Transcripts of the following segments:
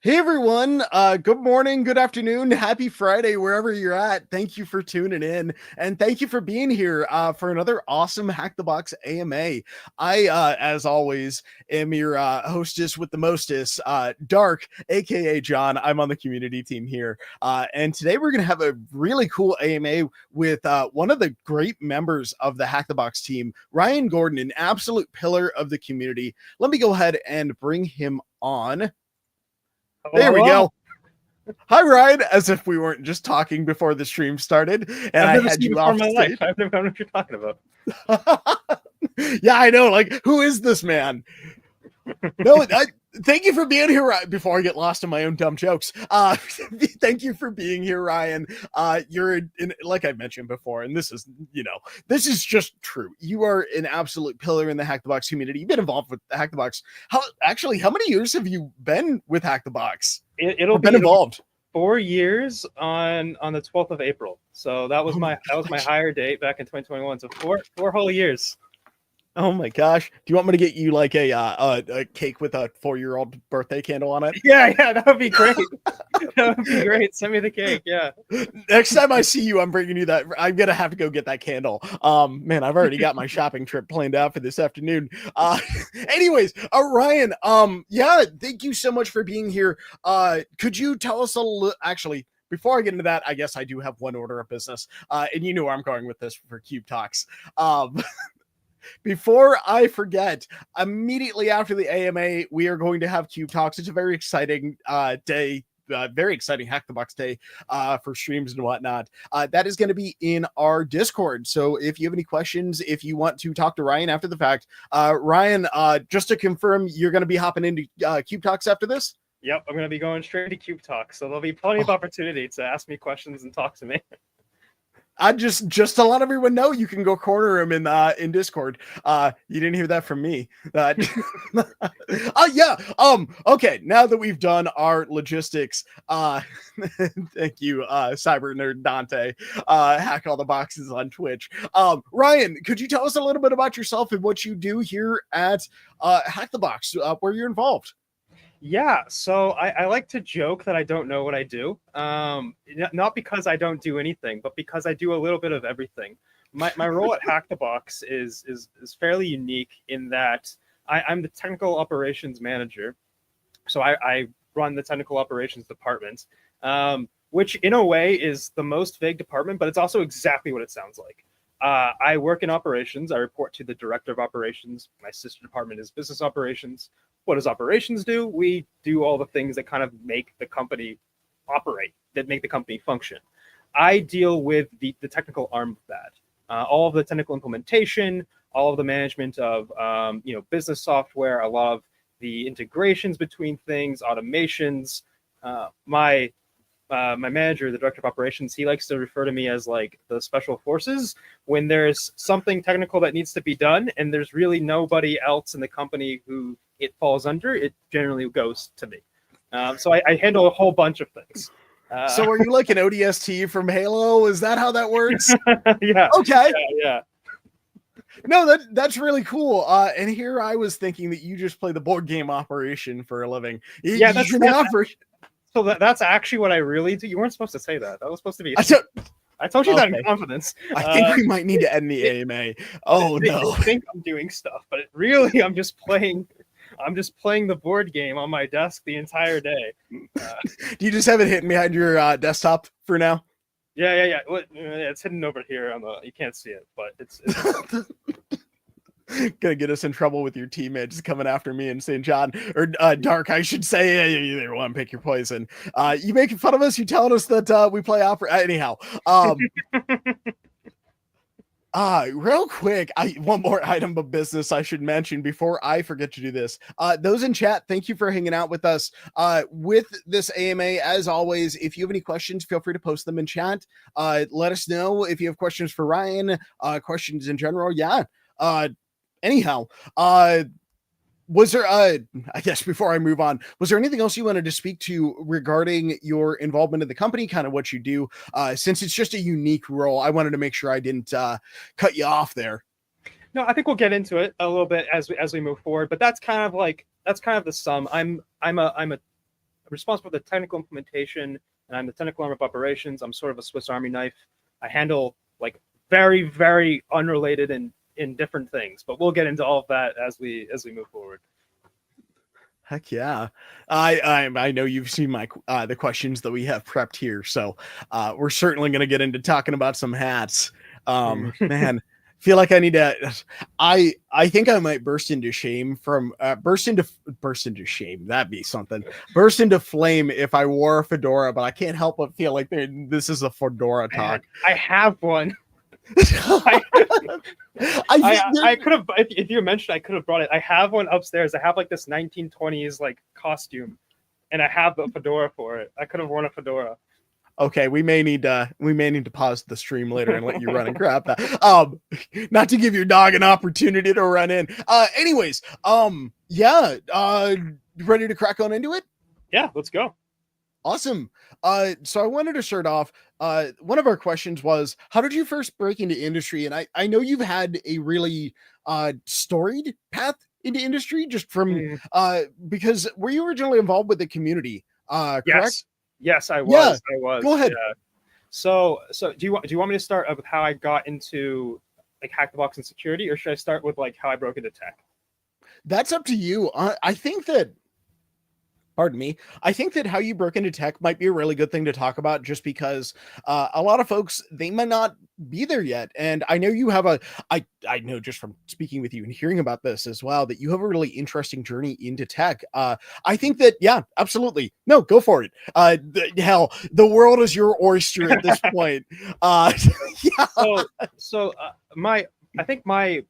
Hey everyone, good morning, good afternoon, happy Friday, wherever you're at. Thank you for tuning in, and thank you for being here for another awesome Hack the Box AMA. As always, am your hostess with the mostest, Dark, aka John. I'm on the community team here, and today we're going to have a really cool AMA with one of the great members of the Hack the Box team, Ryan Gordon, an absolute pillar of the community. Let me go ahead and bring him on. There we go. Hi, Ryan. As if we weren't just talking before the stream started, and I've never I had seen you before off in my stage. life. I've never known what you're talking about. Yeah, I know. Like, who is this man? No, thank you for being here. Before I get lost in my own dumb jokes, thank you for being here, Ryan. You're like I mentioned before, and this is just true. You are an absolute pillar in the Hack the Box community. You've been involved with Hack the Box. How many years have you been with Hack the Box? It'll be involved. 4 years on the 12th of April. So that was my hire date back in 2021. So four whole years. Oh my gosh! Do you want me to get you like a cake with a 4-year-old birthday candle on it? Yeah, that would be great. That would be great. Send me the cake. Yeah. Next time I see you, I'm bringing you that. I'm gonna have to go get that candle. Man, I've already got my shopping trip planned out for this afternoon. Anyways, Ryan. Yeah, thank you so much for being here. Could you tell us a little? Actually, before I get into that, I guess I do have one order of business. And you know where I'm going with this for Cube Talks. Before I forget, immediately after the AMA, we are going to have Cube Talks. It's a very exciting day, very exciting Hack the Box day for streams and whatnot. That is going to be in our Discord. So if you have any questions, if you want to talk to Ryan after the fact, Ryan, just to confirm, you're going to be hopping into Cube Talks after this? Yep, I'm going to be going straight to Cube Talks. So there'll be plenty of opportunity to ask me questions and talk to me. I just to let everyone know, you can go corner him in Discord. You didn't hear that from me. Yeah. Okay. Now that we've done our logistics, thank you, Cyber Nerd Dante. Hack all the boxes on Twitch. Ryan, could you tell us a little bit about yourself and what you do here at Hack the Box, where you're involved? Yeah, so I like to joke that I don't know what I do. Not because I don't do anything, but because I do a little bit of everything. My role at Hack the Box is fairly unique in that I'm the technical operations manager. So I run the technical operations department, which in a way is the most vague department, but it's also exactly what it sounds like. I work in operations. I report to the director of operations. My sister department is business operations. What does operations do? We do all the things that kind of make the company operate, that make the company function. I deal with the technical arm of that. All of the technical implementation, all of the management of business software, a lot of the integrations between things, automations. My manager, the director of operations, he likes to refer to me as like the special forces. When there's something technical that needs to be done and there's really nobody else in the company who it falls under, it generally goes to me. So I handle a whole bunch of things. So are you like an ODST from Halo? Is that how that works? Yeah. Okay. Yeah. No, that's really cool. And here I was thinking that you just play the board game operation for a living. Yeah, that's so that's actually what I really do. You weren't supposed to say that. That was supposed to be. I told you that in confidence. I think we might need to end the AMA. Oh no! I think I'm doing stuff, but really, I'm just playing the board game on my desk the entire day. Do you just have it hidden behind your desktop for now? Yeah. It's hidden over here on the. You can't see it, but it's gonna get us in trouble with your teammates coming after me and saying, John, or Dark, I should say, you either one, pick your poison. You making fun of us? You telling us that we play opera? Anyhow, Real quick, one more item of business I should mention before I forget to do this. Those in chat, thank you for hanging out with us. With this AMA, as always, if you have any questions, feel free to post them in chat. Let us know if you have questions for Ryan, questions in general. Yeah. Anyhow, was there I guess before I move on, was there anything else you wanted to speak to regarding your involvement in the company, kind of what you do? Since it's just a unique role, I wanted to make sure I didn't cut you off there. No, I think we'll get into it a little bit as we move forward, but that's kind of the sum. I'm responsible for the technical implementation, and I'm the technical arm of operations. I'm sort of a Swiss Army knife. I handle like very, very unrelated and in different things, but we'll get into all of that as we move forward. Heck yeah. I know you've seen my the questions that we have prepped here, so we're certainly going to get into talking about some hats. Man, feel like I need to I think I might burst into shame from burst into shame. That'd be something. Burst into flame if I wore a fedora, but I can't help but feel like this is a fedora talk. I have one. I could have, if you mentioned, I could have brought it. I have one upstairs. I have like this 1920s like costume, and I have the fedora for it. I could have worn a fedora. Okay, we may need to pause the stream later and let you run and grab that. Not to give your dog an opportunity to run in. Anyways, yeah. Ready to crack on into it? Yeah, let's go. Awesome. So I wanted to start off. One of our questions was, how did you first break into industry? And I know you've had a really storied path into industry, just from because were you originally involved with the community? Correct? Yes, I was. Yeah. I was. Go ahead. Yeah. So do you want me to start with how I got into like Hack the Box and security, or should I start with like how I broke into tech? That's up to you. I think that, pardon me, I think that how you broke into tech might be a really good thing to talk about, just because a lot of folks, they might not be there yet. And I know you have I know just from speaking with you and hearing about this as well, that you have a really interesting journey into tech. I think that, yeah, absolutely. No, go for it. Hell, the world is your oyster at this point. Yeah. I think my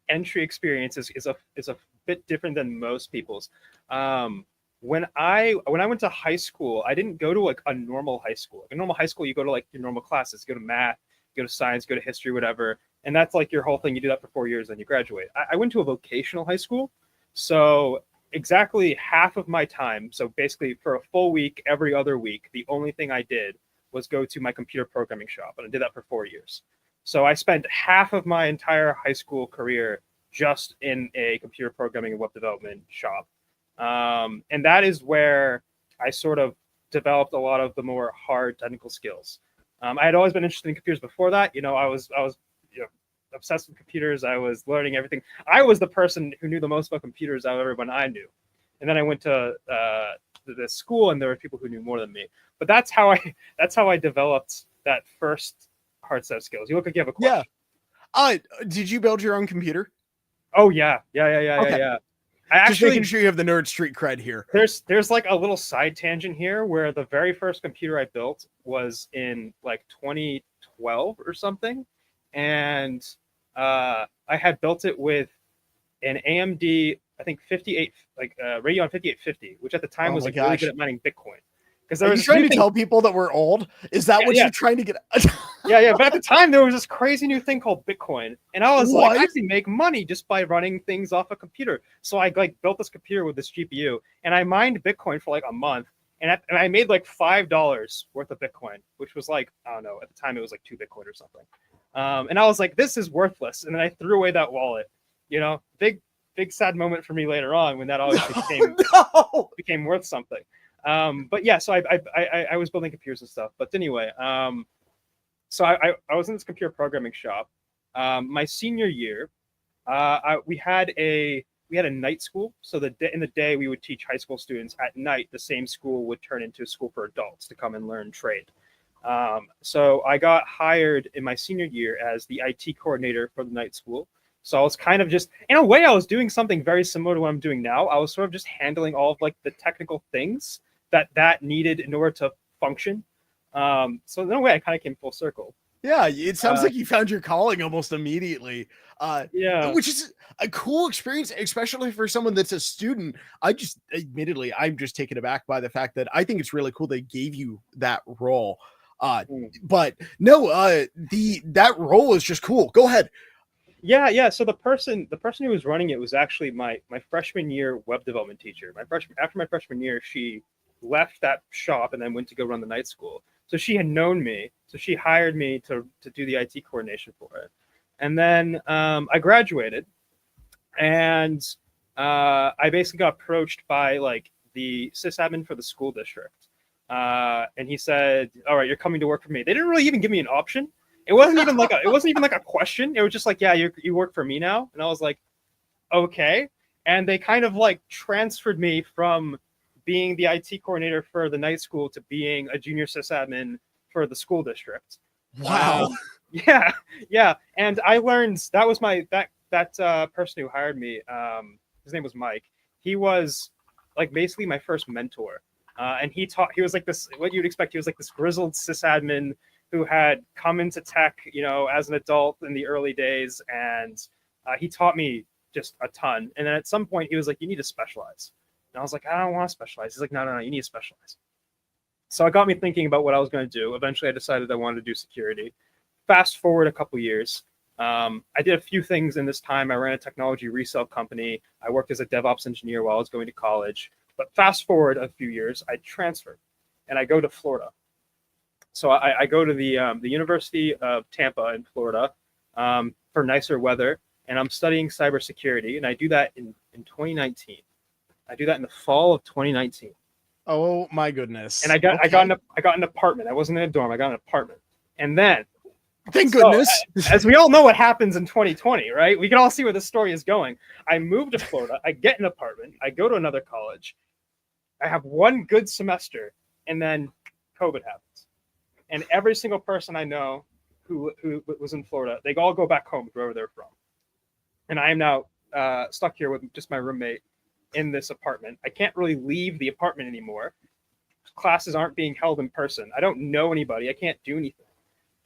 entry experience is a bit different than most people's. When I went to high school, I didn't go to like a normal high school. Like a normal high school, you go to like your normal classes, you go to math, you go to science, you go to history, whatever, and that's like your whole thing. You do that for 4 years, then you graduate. I went to a vocational high school, so exactly half of my time, so basically for a full week, every other week, the only thing I did was go to my computer programming shop, and I did that for 4 years. So I spent half of my entire high school career just in a computer programming and web development shop. And that is where I sort of developed a lot of the more hard technical skills. I had always been interested in computers before that. You know, I was obsessed with computers. I was learning everything. I was the person who knew the most about computers out of everyone I knew. And then I went to the school, and there were people who knew more than me. But that's how I developed that first hard set of skills. You look like you have a question. Yeah. Did you build your own computer? Oh yeah. Just making sure you have the nerd street cred here. There's like a little side tangent here where the very first computer I built was in like 2012 or something, and I had built it with an AMD, I think 58, like Radeon 5850, which at the time was like really good at mining Bitcoin. Because are you trying to tell people that we're old? Is that what you're trying to get? Yeah. But at the time, there was this crazy new thing called Bitcoin, and I was like, I can make money just by running things off a computer. So I like built this computer with this GPU, and I mined Bitcoin for like a month, and I made like $5 worth of Bitcoin, which was like, I don't know, at the time it was like 2 Bitcoin or something. And I was like, this is worthless, and then I threw away that wallet. You know, big sad moment for me later on when that always became worth something. But yeah, so I was building computers and stuff. But anyway, so I was in this computer programming shop. My senior year, we had a night school. So in the day we would teach high school students. At night, the same school would turn into a school for adults to come and learn trade. So I got hired in my senior year as the IT coordinator for the night school. So I was kind of just, in a way, I was doing something very similar to what I'm doing now. I was sort of just handling all of like the technical things that needed in order to function. So in a way, I kind of came full circle. Yeah, it sounds Uh, like you found your calling almost immediately, uh, yeah. which is a cool experience, especially for someone that's a student. I just, admittedly, I'm just taken aback by the fact that I think it's really cool they gave you that role. Uh, Mm. but no, the that role is just cool. Go ahead. Yeah. So the person who was running it was actually my freshman year web development teacher. My freshman After my freshman year, she left that shop and then went to go run the night school. So she had known me, so she hired me to do the IT coordination for it. And then I graduated, and I basically got approached by like the sysadmin for the school district, and he said, "All right, you're coming to work for me." They didn't really even give me an option. It wasn't even like a question. It was just like, "Yeah, you work for me now," and I was like, "Okay." And they kind of like transferred me from being the IT coordinator for the night school to being a junior sysadmin for the school district. Wow. Um, yeah, yeah. And I learned that was my that person who hired me. His name was Mike. He was like basically my first mentor, and he was like this, what you'd expect. He was like this grizzled sysadmin who had come into tech, as an adult in the early days, and he taught me just a ton. And then at some point, he was like, "You need to specialize." And I was like, "I don't want to specialize." He's like, "No, no, no, you need to specialize." So it got me thinking about what I was going to do. Eventually, I decided I wanted to do security. Fast forward a couple years, I did a few things in this time. I ran a technology resale company. I worked as a DevOps engineer while I was going to college. But fast forward a few years, I transferred, and I go to Florida. So I go to the University of Tampa in Florida for nicer weather, and I'm studying cybersecurity, and I do that in 2019. I do that in the fall of 2019, Oh my and goodness. I Okay. got an apartment. I wasn't in a dorm. I got an apartment, and then Thank so goodness. as we all know what happens in 2020, right? We can all see where this story is going. I move to Florida. I get an apartment. I go to another college. I have one good semester, and then COVID happens. And every single person I know who was in Florida, they all go back home to wherever they're from. And I am now stuck here with just my roommate in this apartment. I can't really leave the apartment anymore. Classes aren't being held in person. I don't know anybody. I can't do anything.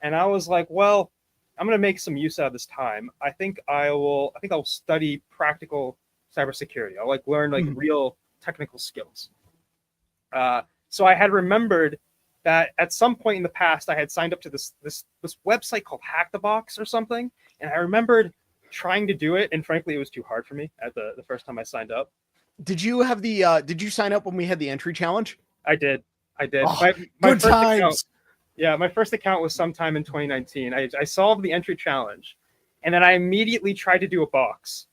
And I was like, well, I'm gonna make some use out of this time. I think I'll study practical cybersecurity. I'll like learn like real technical skills. So I had remembered that at some point in the past I had signed up to this website called Hack the Box or something, and I remembered trying to do it, and frankly, it was too hard for me at the first time I signed up. Did you sign up when we had the entry challenge? I did, I did. Oh, My good first account, times. yeah, my first account was sometime in 2019. I solved the entry challenge, and then I immediately tried to do a box.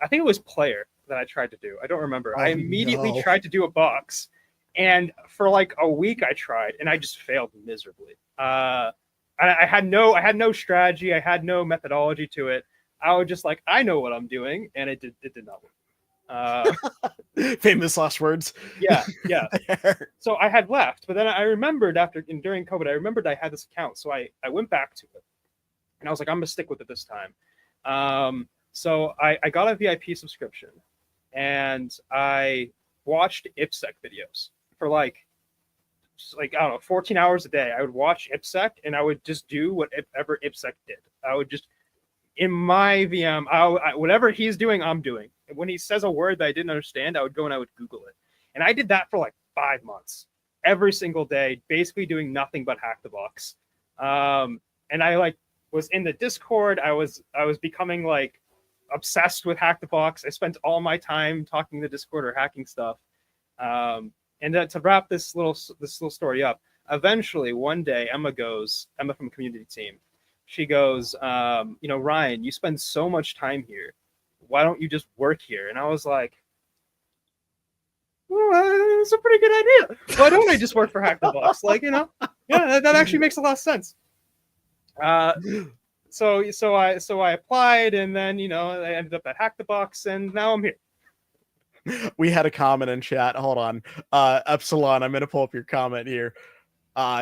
I think it was Player that I tried to do. I don't remember. I Oh immediately no. tried to do a box, and for like a week I tried, and I just failed miserably. I had no strategy. I had no methodology to it. I was just like, I know what I'm doing, and it did not work. Uh, Famous last words. yeah, yeah. So I had left, but then I remembered during COVID, I remembered I had this account, so I went back to it, and I was like, I'm gonna stick with it this time. So I got a VIP subscription, and I watched InfoSec videos for like I don't know, 14 hours a day. I would watch InfoSec, and I would just do whatever InfoSec did. I would just in my VM, whatever he's doing, I'm doing. And when he says a word that I didn't understand, I would go and I would Google it. And I did that for like 5 months, every single day, basically doing nothing but hack the box. And I like was in the Discord. I was becoming like obsessed with hack the box. I spent all my time talking to Discord or hacking stuff. And to wrap this little story up, eventually one day Emma from community team, she goes, Ryan, you spend so much time here. Why don't you just work here? And I was like, well, that's a pretty good idea. Why don't I just work for Hack the Box? Yeah, that actually makes a lot of sense. So I applied, and then I ended up at Hack the Box, and now I'm here. We had a comment in chat. Hold on. Epsilon, I'm gonna pull up your comment here.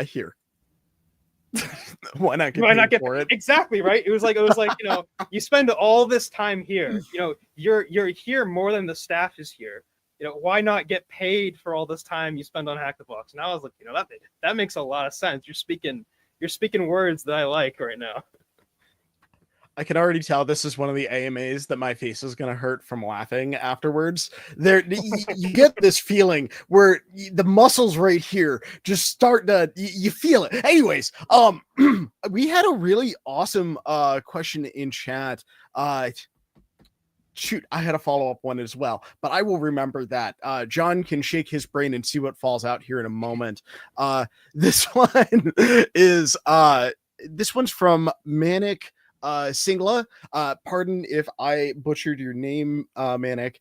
Here. Why not get Why not paid get for it? exactly right? It was like you spend all this time here. You're here more than the staff is here. Why not get paid for all this time you spend on Hack the Box? And I was like, that makes a lot of sense. You're speaking you're speaking words that I like right now. I can already tell this is one of the AMAs that my face is going to hurt from laughing afterwards. There, you get this feeling where the muscles right here just start to, you feel it. Anyways, we had a really awesome question in chat. Shoot, I had a follow-up one as well, but I will remember that. John can shake his brain and see what falls out here in a moment. This one is this one's from Manic Singla. Pardon if I butchered your name, Manic.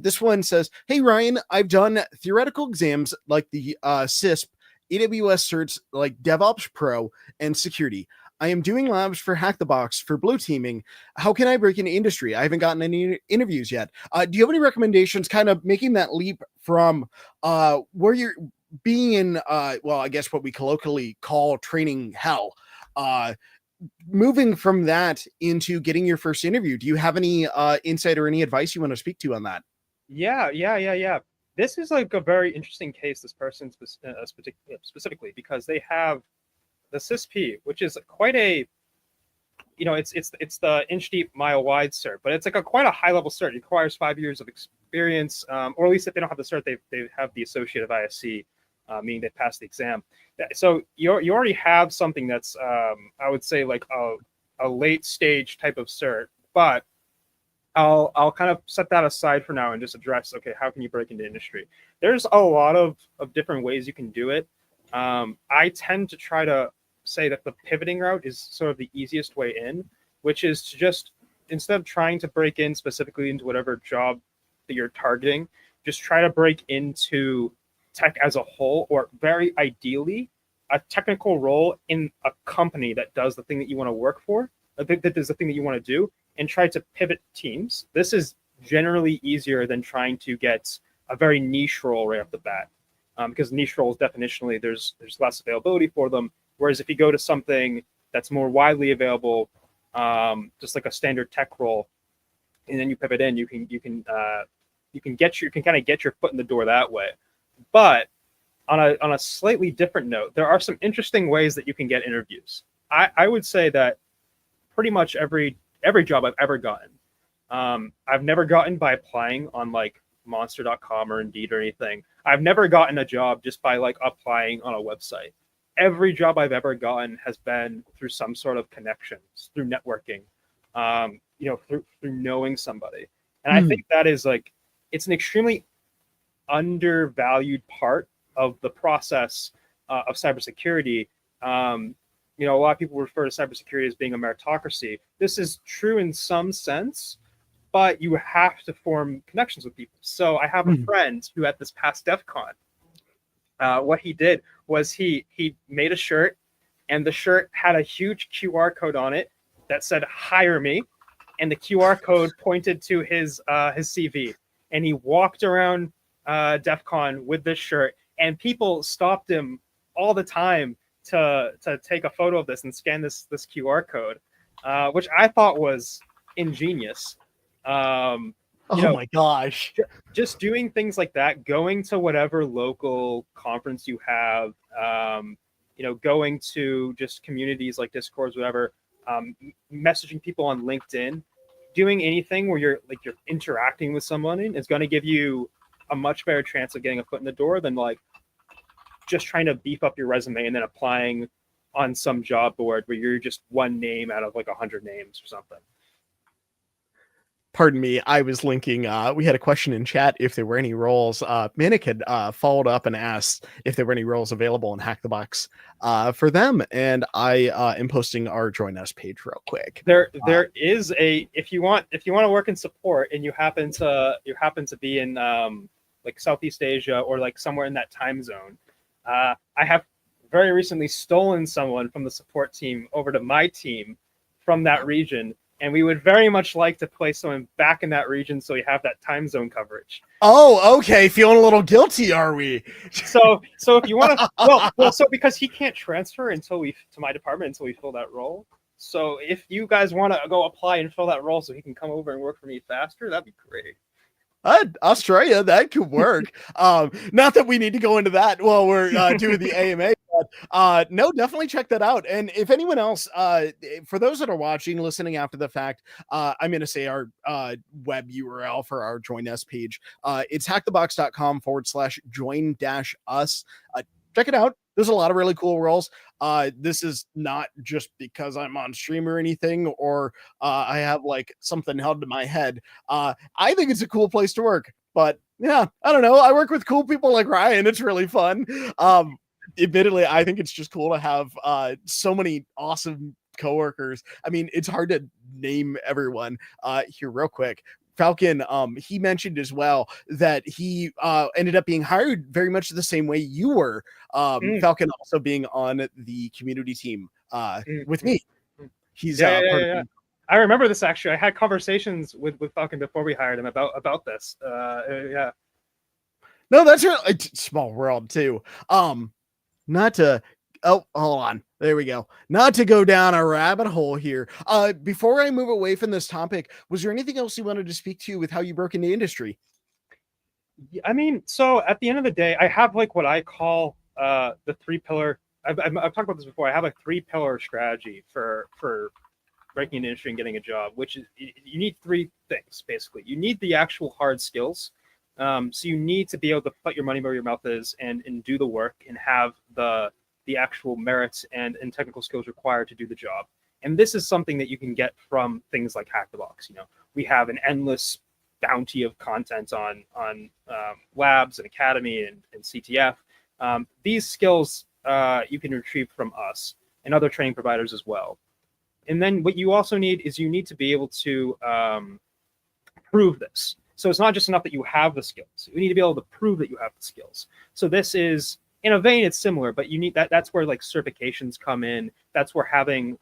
This one says, "Hey Ryan, I've done theoretical exams like the CISP, AWS certs like DevOps Pro, and security. I am doing labs for Hack the Box for blue teaming. How can I break into industry? I haven't gotten any interviews yet. Do you have any recommendations kind of making that leap from where you're being in, well, I guess what we colloquially call training hell, moving from that into getting your first interview? Do you have any insight or any advice you want to speak to on that?" Yeah. This is like a very interesting case. This person specifically because they have the CISP, which is quite a, it's the inch deep, mile wide cert, but it's like quite a high level cert. It requires 5 years of experience, or at least if they don't have the cert, they have the associate of ISC, meaning they passed the exam. So you already have something that's, I would say like a late stage type of cert, but I'll kind of set that aside for now and just address, okay, how can you break into industry? There's a lot of different ways you can do it. I tend to try to say that the pivoting route is sort of the easiest way in, which is to just, instead of trying to break in specifically into whatever job that you're targeting, just try to break into tech as a whole, or very ideally, a technical role in a company that does the thing that you want to work for, that does the thing that you want to do, and try to pivot teams. This is generally easier than trying to get a very niche role right off the bat. Because niche roles, definitionally, there's less availability for them. Whereas if you go to something that's more widely available, just like a standard tech role, and then you pivot in, you can kind of get your foot in the door that way. But on a slightly different note, there are some interesting ways that you can get interviews. I would say that pretty much every job I've ever gotten, I've never gotten by applying on like monster.com or Indeed or anything. I've never gotten a job just by like applying on a website. Every job I've ever gotten has been through some sort of connections, through networking, through knowing somebody. And I think that is like, it's an extremely undervalued part of the process of cybersecurity. A lot of people refer to cybersecurity as being a meritocracy. This is true in some sense, but you have to form connections with people. So I have a friend who at this past DEF CON, what he did was he made a shirt, and the shirt had a huge QR code on it that said "Hire me," and the QR code pointed to his CV. And he walked around DEF CON with this shirt, and people stopped him all the time to take a photo of this and scan this QR code, which I thought was ingenious. My gosh. Just doing things like that, going to whatever local conference you have, going to just communities like Discords, whatever, messaging people on LinkedIn, doing anything where you're interacting with someone is going to give you a much better chance of getting a foot in the door than like just trying to beef up your resume and then applying on some job board where you're just one name out of like 100 names or something. Pardon me, I was linking, we had a question in chat if there were any roles. Manic had followed up and asked if there were any roles available in Hack the Box for them, and I am posting our Join Us page real quick. There is a, if you want to work in support and you happen to be in like Southeast Asia or like somewhere in that time zone, I have very recently stolen someone from the support team over to my team from that region. And we would very much like to place someone back in that region so we have that time zone coverage. Oh, okay. Feeling a little guilty, are we? So if you want to, well, so because he can't transfer to my department until we fill that role. So if you guys want to go apply and fill that role so he can come over and work for me faster, that'd be great. Australia, that could work. Not that we need to go into that while we're doing the AMA. No, definitely check that out. And if anyone else, for those that are watching, listening after the fact, I'm going to say our web URL for our join us page. It's hackthebox.com/join dash us. Check it out. There's a lot of really cool roles. This is not just because I'm on stream or anything, or I have like something held to my head. I think it's a cool place to work. But yeah, I don't know. I work with cool people like Ryan. It's really fun. Admittedly, I think it's just cool to have so many awesome coworkers. I mean, it's hard to name everyone here real quick. Falcon, he mentioned as well that he ended up being hired very much the same way you were. Falcon also being on the community team with me. He's part of yeah. I remember this actually. I had conversations with Falcon before we hired him about this. Yeah. No, that's really small world too. Not to hold on. There we go. Not to go down a rabbit hole here. Before I move away from this topic, was there anything else you wanted to speak to with how you broke into industry? I mean, so at the end of the day, I have like what I call the 3-pillar. I've talked about this before. I have a 3-pillar strategy for breaking into industry and getting a job, which is you need 3 things basically. You need the actual hard skills. So you need to be able to put your money where your mouth is and do the work and have the actual merits and technical skills required to do the job. And this is something that you can get from things like Hack the Box. You know, we have an endless bounty of content on labs and Academy and CTF. These skills you can retrieve from us and other training providers as well. And then what you also need is you need to be able to prove this. So it's not just enough that you have the skills. You need to be able to prove that you have the skills. So this is, in a vein, it's similar, but you need that. That's where like certifications come in. That's where having,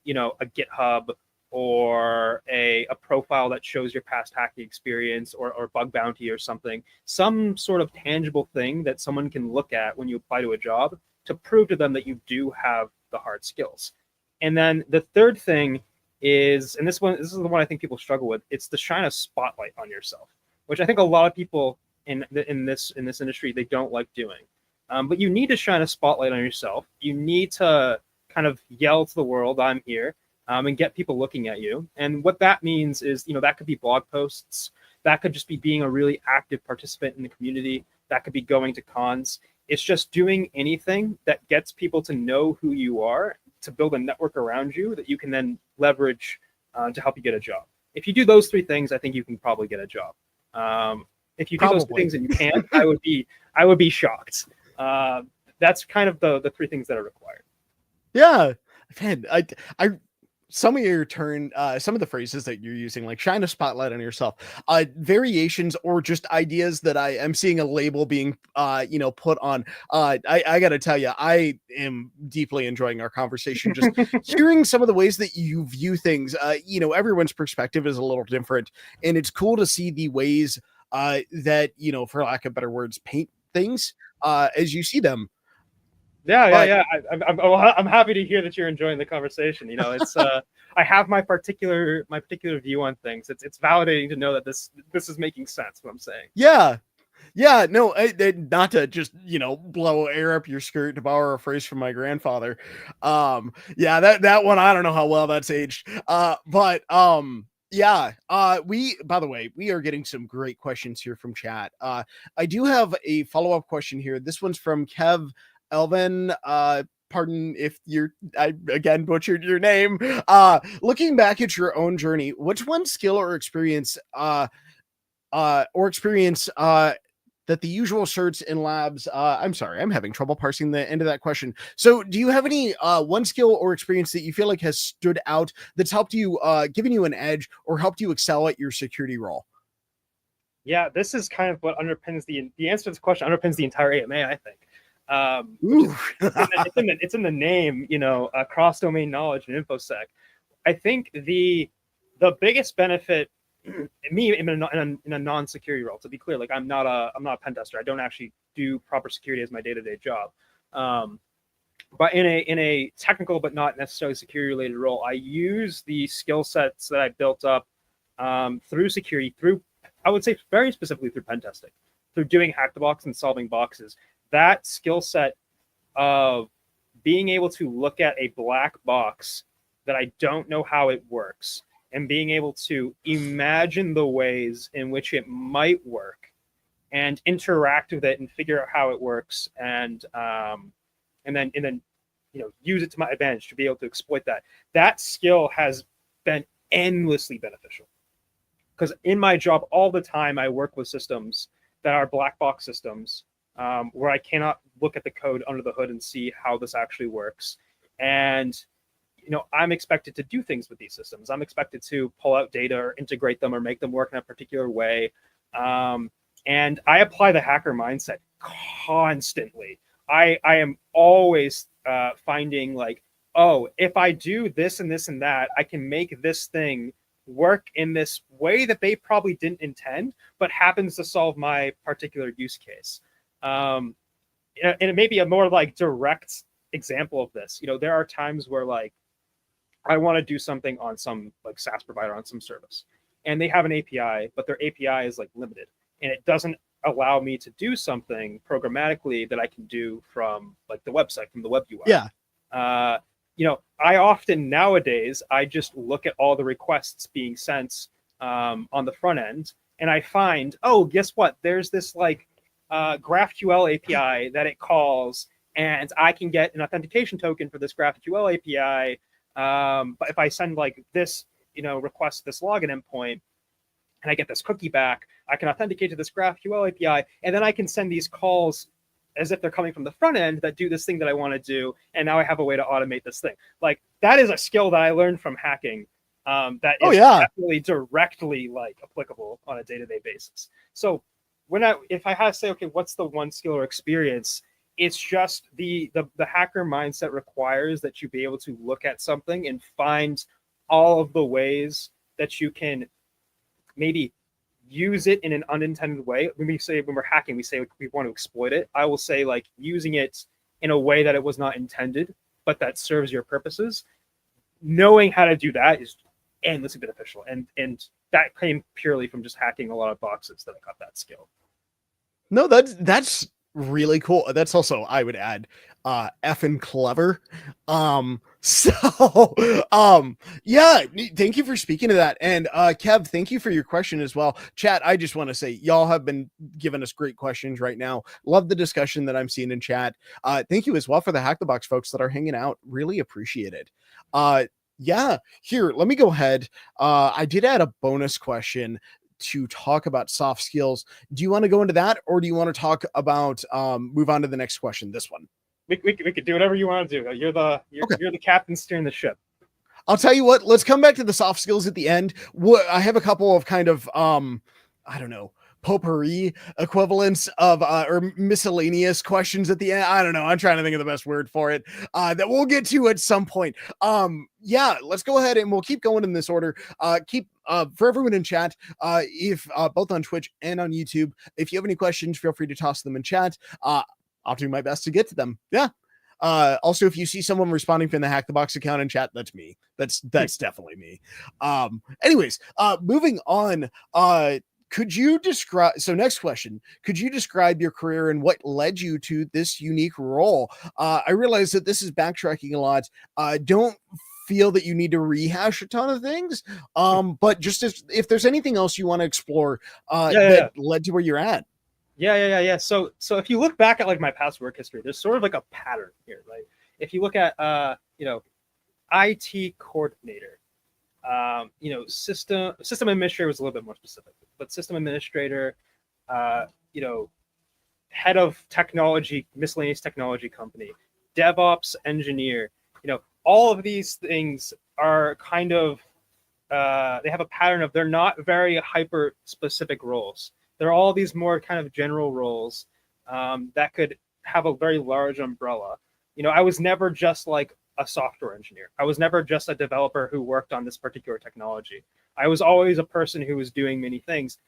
you know, a GitHub or a profile that shows your past hacking experience or bug bounty or something, some sort of tangible thing that someone can look at when you apply to a job to prove to them that you do have the hard skills. And then the third thing is, and this is the one I think people struggle with, it's to shine a spotlight on yourself, which I think a lot of people in this industry, they don't like doing. But you need to shine a spotlight on yourself. You need to kind of yell to the world, I'm here, and get people looking at you. And what that means is, you know, that could be blog posts. That could just be being a really active participant in the community. That could be going to cons. It's just doing anything that gets people to know who you are, to build a network around you that you can then leverage to help you get a job. If you do those 3 things, I think you can probably get a job. If you do those 3 things and you can't, I would be shocked. That's kind of the 3 things that are required. Yeah, man, I some of your some of the phrases that you're using, like shine a spotlight on yourself, variations or just ideas that I am seeing a label being you know, put on. I gotta tell you, I am deeply enjoying our conversation, just hearing some of the ways that you view things. You know, everyone's perspective is a little different, and it's cool to see the ways that, you know, for lack of better words, paint things as you see them. Yeah. I'm happy to hear that you're enjoying the conversation. You know, it's I have my particular view on things. It's validating to know that this is making sense. What I'm saying. Yeah, no, not to just, you know, blow air up your skirt, to borrow a phrase from my grandfather. Yeah, that one, I don't know how well that's aged. But yeah, by the way, we are getting some great questions here from chat. I do have a follow-up question here. This one's from Kev Elvin. Pardon if I again butchered your name. Looking back at your own journey, which one skill or experience that the usual certs and labs, I'm sorry, I'm having trouble parsing the end of that question. So do you have any one skill or experience that you feel like has stood out, that's helped you, given you an edge or helped you excel at your security role? Yeah, this is kind of what underpins the answer to this question underpins the entire AMA, I think. It's in the name, you know, cross-domain knowledge and InfoSec. I think the biggest benefit, me in a non-security role, to be clear, like I'm not a pen tester. I don't actually do proper security as my day-to-day job. But in a technical but not necessarily security related role, I use the skill sets that I built up through security, through, I would say very specifically through pen testing, through doing Hack the Box and solving boxes. That skill set of being able to look at a black box that I don't know how it works and being able to imagine the ways in which it might work and interact with it and figure out how it works and then use it to my advantage to be able to exploit that. That skill has been endlessly beneficial because in my job all the time I work with systems that are black box systems where I cannot look at the code under the hood and see how this actually works. And I'm expected to do things with these systems. I'm expected to pull out data or integrate them or make them work in a particular way. And I apply the hacker mindset constantly. I am always finding like, oh, if I do this and this and that, I can make this thing work in this way that they probably didn't intend, but happens to solve my particular use case. And it may be a more like direct example of this. There are times where like I want to do something on some like SaaS provider on some service, and they have an API, but their API is like limited, and it doesn't allow me to do something programmatically that I can do from like the website, from the web UI. Yeah. I often nowadays, I just look at all the requests being sent on the front end, and I find, oh, guess what? There's this like GraphQL API that it calls, and I can get an authentication token for this GraphQL API. But if I send like this, request this login endpoint, and I get this cookie back, I can authenticate to this GraphQL API, and then I can send these calls as if they're coming from the front end that do this thing that I want to do, and now I have a way to automate this thing. Like that is a skill that I learned from hacking that is definitely directly like applicable on a day-to-day basis. So if I had to say, okay, what's the one skill or experience? It's just the hacker mindset requires that you be able to look at something and find all of the ways that you can maybe use it in an unintended way. When we're hacking, we say we want to exploit it. I will say like using it in a way that it was not intended, but that serves your purposes. Knowing how to do that is endlessly beneficial. And that came purely from just hacking a lot of boxes that I got that skill. No, that's really cool. That's also, I would add, effing clever. Yeah, thank you for speaking to that. And Kev, thank you for your question as well. Chat, I just want to say y'all have been giving us great questions right now. Love the discussion that I'm seeing in chat. Thank you as well for the Hack the Box folks that are hanging out. Really appreciate it. Yeah, here, let me go ahead. I did add a bonus question to talk about soft skills. Do you want to go into that, or do you want to talk about move on to the next question? This one. We could do whatever you want to do. You're the captain steering the ship. I'll tell you what, let's come back to the soft skills at the end. I have a couple of kind of I don't know, potpourri equivalents of or miscellaneous questions at the end. I don't know. I'm trying to think of the best word for it that we'll get to at some point. Yeah, let's go ahead and we'll keep going in this order. For everyone in chat, if both on Twitch and on YouTube, if you have any questions, feel free to toss them in chat. I'll do my best to get to them. Yeah. Also, if you see someone responding from the Hack the Box account in chat, that's me. That's definitely me. Anyways, moving on. Could you describe, so next question, could you describe your career and what led you to this unique role? I realize that this is backtracking a lot. Don't feel that you need to rehash a ton of things. But just if there's anything else you want to explore that led to where you're at. Yeah. So if you look back at like my past work history, there's sort of like a pattern here, right? If you look at IT coordinator, system administrator was a little bit more specific, but system administrator, head of technology, miscellaneous technology company, DevOps engineer, all of these things are kind of they have a pattern of they're not very hyper specific roles. They're all these more kind of general roles that could have a very large umbrella. I was never just like a software engineer. I was never just a developer who worked on this particular technology. I was always a person who was doing many things,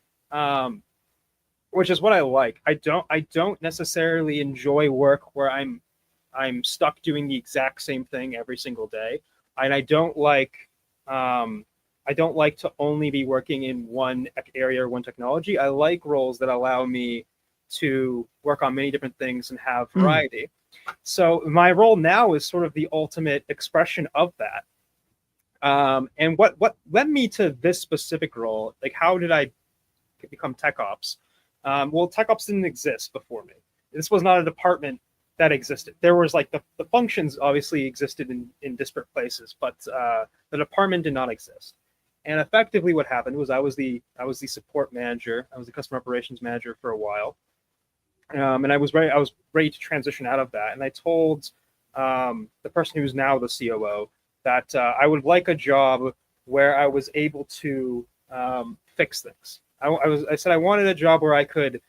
which is what I like. I don't necessarily enjoy work where I'm stuck doing the exact same thing every single day, and I don't like to only be working in one area or one technology. I like roles that allow me to work on many different things and have variety. So my role now is sort of the ultimate expression of that. And what led me to this specific role, like how did I become tech ops? Well, tech ops didn't exist before me. This was not a department that existed. There was like the functions obviously existed in disparate places, but the department did not exist. And effectively, what happened was I was the support manager. I was the customer operations manager for a while, and I was ready to transition out of that. And I told the person who's now the COO that I would like a job where I was able to fix things. I said I wanted a job where I could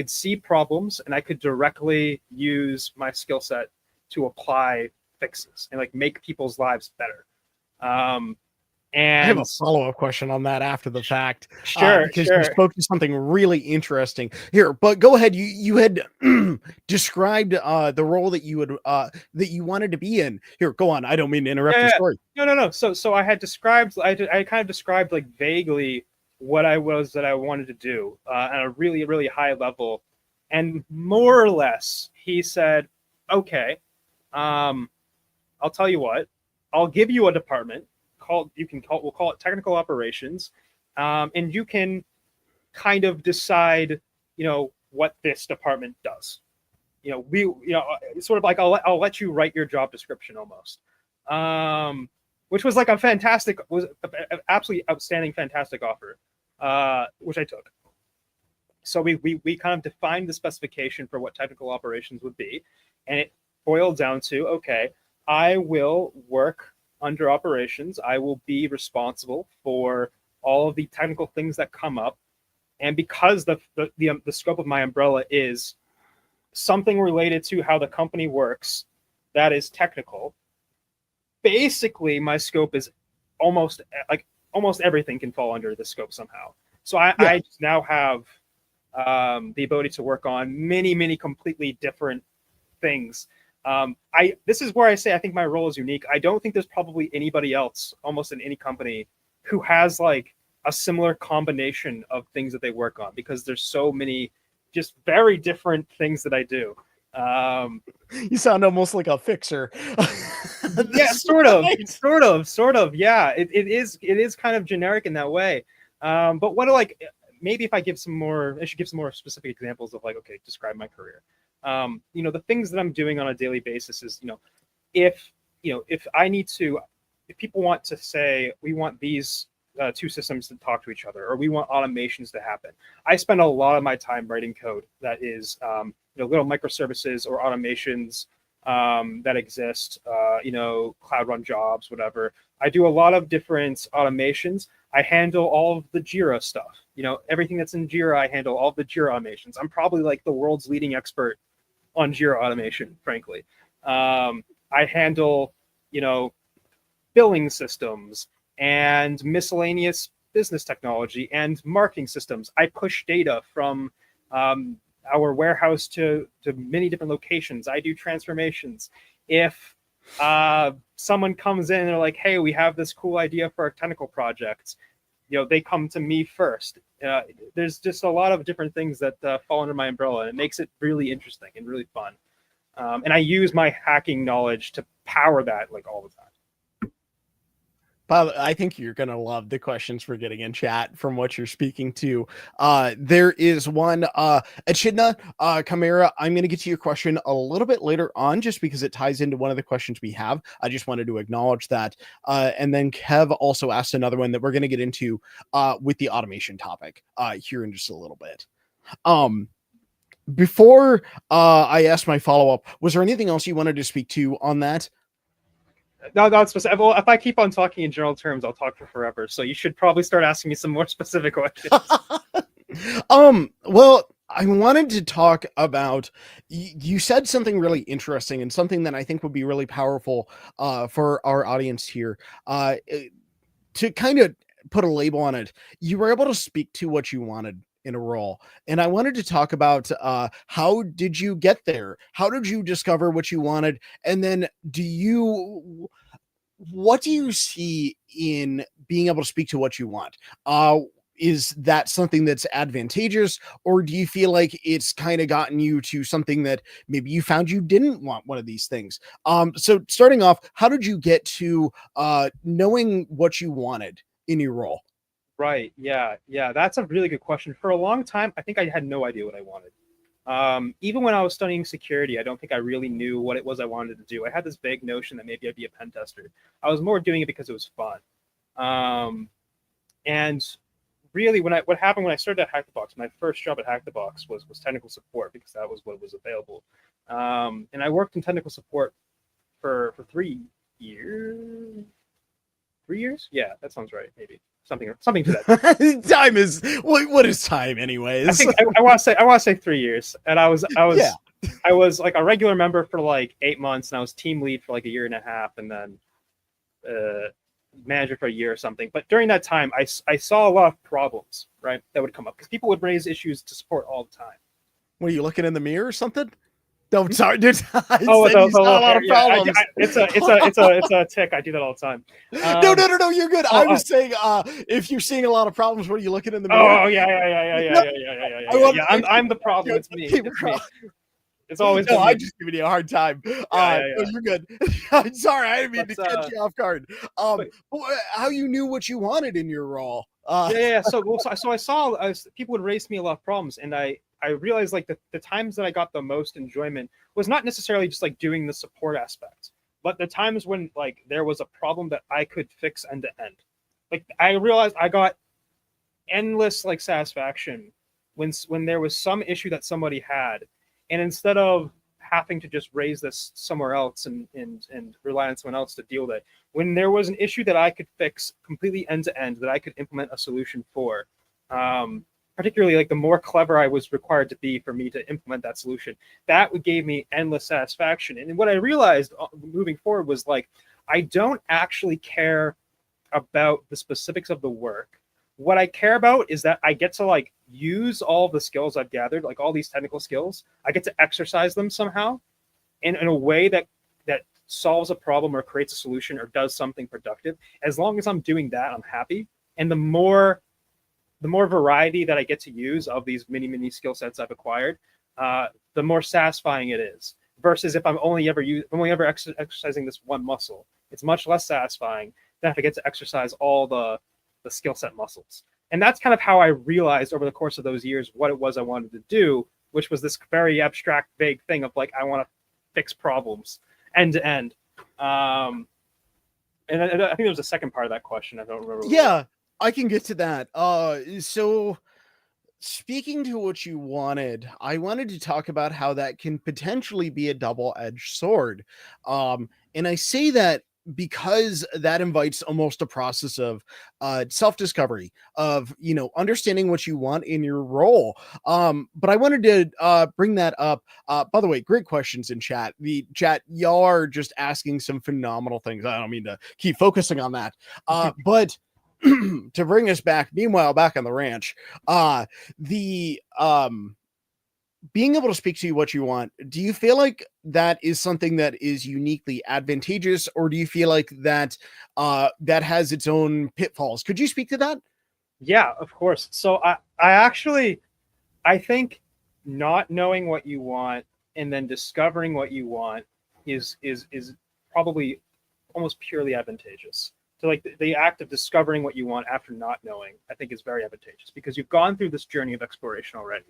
see problems and I could directly use my skill set to apply fixes and like make people's lives better. Um, I have and a follow-up question on that after the fact, sure, because you sure. spoke to something really interesting here. But go ahead. You had described the role that you wanted to be in. Here, go on. I don't mean to interrupt your Yeah, story. yeah. No. So I had described, I kind of described like vaguely what I was that I wanted to do at a really, really high level. And more or less, he said, okay, um, I'll tell you what, I'll give you a department we'll call it technical operations. And you can kind of decide, what this department does. Sort of like I'll let you write your job description almost. Which was like was an absolutely outstanding, fantastic offer, which I took. So we kind of defined the specification for what technical operations would be, and it boiled down to, okay, I will work under operations. I will be responsible for all of the technical things that come up, and because the scope of my umbrella is something related to how the company works, that is technical. Basically, my scope is almost everything can fall under the scope somehow. So Yeah. I now have the ability to work on many completely different things. This is where I say I think my role is unique. I don't think there's probably anybody else, almost in any company, who has like a similar combination of things that they work on, because there's so many just very different things that I do. You sound almost like a fixer. Yeah, sort of. Yeah, it is kind of generic in that way. But what like maybe if I should give some more specific examples of like, okay, describe my career. The things that I'm doing on a daily basis is, if if I need to, if people want to say we want these two systems to talk to each other, or we want automations to happen, I spend a lot of my time writing code that is little microservices or automations that exist, cloud run jobs, whatever. I do a lot of different automations. I handle all of the Jira stuff. Everything that's in Jira, I handle all of the Jira automations. I'm probably like the world's leading expert on Jira automation, frankly. I handle, billing systems and miscellaneous business technology and marketing systems. I push data from our warehouse to many different locations. I do transformations. If someone comes in and they're like, hey, we have this cool idea for a technical project, they come to me first. There's just a lot of different things that fall under my umbrella, and it makes it really interesting and really fun. And I use my hacking knowledge to power that like all the time. Bob, I think you're going to love the questions we're getting in chat from what you're speaking to. There is one, Echidna Chimera. I'm going to get to your question a little bit later on, just because it ties into one of the questions we have. I just wanted to acknowledge that. And then Kev also asked another one that we're going to get into with the automation topic here in just a little bit. Before I asked my follow-up, was there anything else you wanted to speak to on that? No, not specific. Well, if I keep on talking in general terms, I'll talk for forever. So you should probably start asking me some more specific questions. Well, I wanted to talk about, you said something really interesting and something that I think would be really powerful for our audience here. To kind of put a label on it, you were able to speak to what you wanted in a role. And I wanted to talk about how did you get there? How did you discover what you wanted? And then what do you see in being able to speak to what you want? is that something that's advantageous, or do you feel like it's kind of gotten you to something that maybe you found you didn't want one of these things? So starting off, how did you get to knowing what you wanted in your role? Right. Yeah. Yeah. That's a really good question. For a long time, I think I had no idea what I wanted. Even when I was studying security, I don't think I really knew what it was I wanted to do. I had this vague notion that maybe I'd be a pen tester. I was more doing it because it was fun. And really, what happened when I started at HackTheBox, my first job at HackTheBox was technical support because that was what was available. And I worked in technical support for 3 years. 3 years? Yeah, that sounds right. Maybe something to that. Time is what is time, anyways? I think I want to say 3 years, and Yeah. I was like a regular member for like 8 months, and I was team lead for like a year and a half, and then manager for a year or something. But during that time, I saw a lot of problems, right, that would come up because people would raise issues to support all the time. Were you looking in the mirror or something? No, sorry, dude. I Oh, said you saw a lot of problems. It's a tick. I do that all the time. No. You're good. I was saying, if you're seeing a lot of problems, what are you looking in the mirror? Oh yeah. I'm the problem. It's me. It's me. It's always. No, I'm just giving you a hard time. Yeah. No, you're good. I'm sorry, I didn't mean to catch you off guard. But, How you knew what you wanted in your role? Yeah. So I saw people would raise me a lot of problems, and I realized like the times that I got the most enjoyment was not necessarily just like doing the support aspect, but the times when like there was a problem that I could fix end to end. Like I realized I got endless like satisfaction when there was some issue that somebody had, and instead of having to just raise this somewhere else and rely on someone else to deal with it, when there was an issue that I could fix completely end to end, that I could implement a solution for, particularly like the more clever I was required to be for me to implement that solution, that gave me endless satisfaction. And what I realized moving forward was like, I don't actually care about the specifics of the work. What I care about is that I get to like use all the skills I've gathered, like all these technical skills. I get to exercise them somehow in a way that solves a problem or creates a solution or does something productive. As long as I'm doing that, I'm happy. And the more variety that I get to use of these mini skill sets I've acquired, the more satisfying it is. Versus if I'm only ever exercising this one muscle, it's much less satisfying than if I get to exercise all the skill set muscles. And that's kind of how I realized over the course of those years what it was I wanted to do, which was this very abstract, vague thing of like, I want to fix problems end to end. And I think there was a second part of that question. I don't remember. Yeah, I can get to that. So speaking to what you wanted, I wanted to talk about how that can potentially be a double-edged sword. And I say that because that invites almost a process of self-discovery, of understanding what you want in your role. But I wanted to bring that up. By the way, great questions in chat. The chat, y'all are just asking some phenomenal things. I don't mean to keep focusing on that, but to bring us back, meanwhile, back on the ranch, the being able to speak to you what you want, do you feel like that is something that is uniquely advantageous, or do you feel like that that has its own pitfalls? Could you speak to that? Yeah, of course. So I think not knowing what you want and then discovering what you want is probably almost purely advantageous. So like the act of discovering what you want after not knowing, I think is very advantageous because you've gone through this journey of exploration already.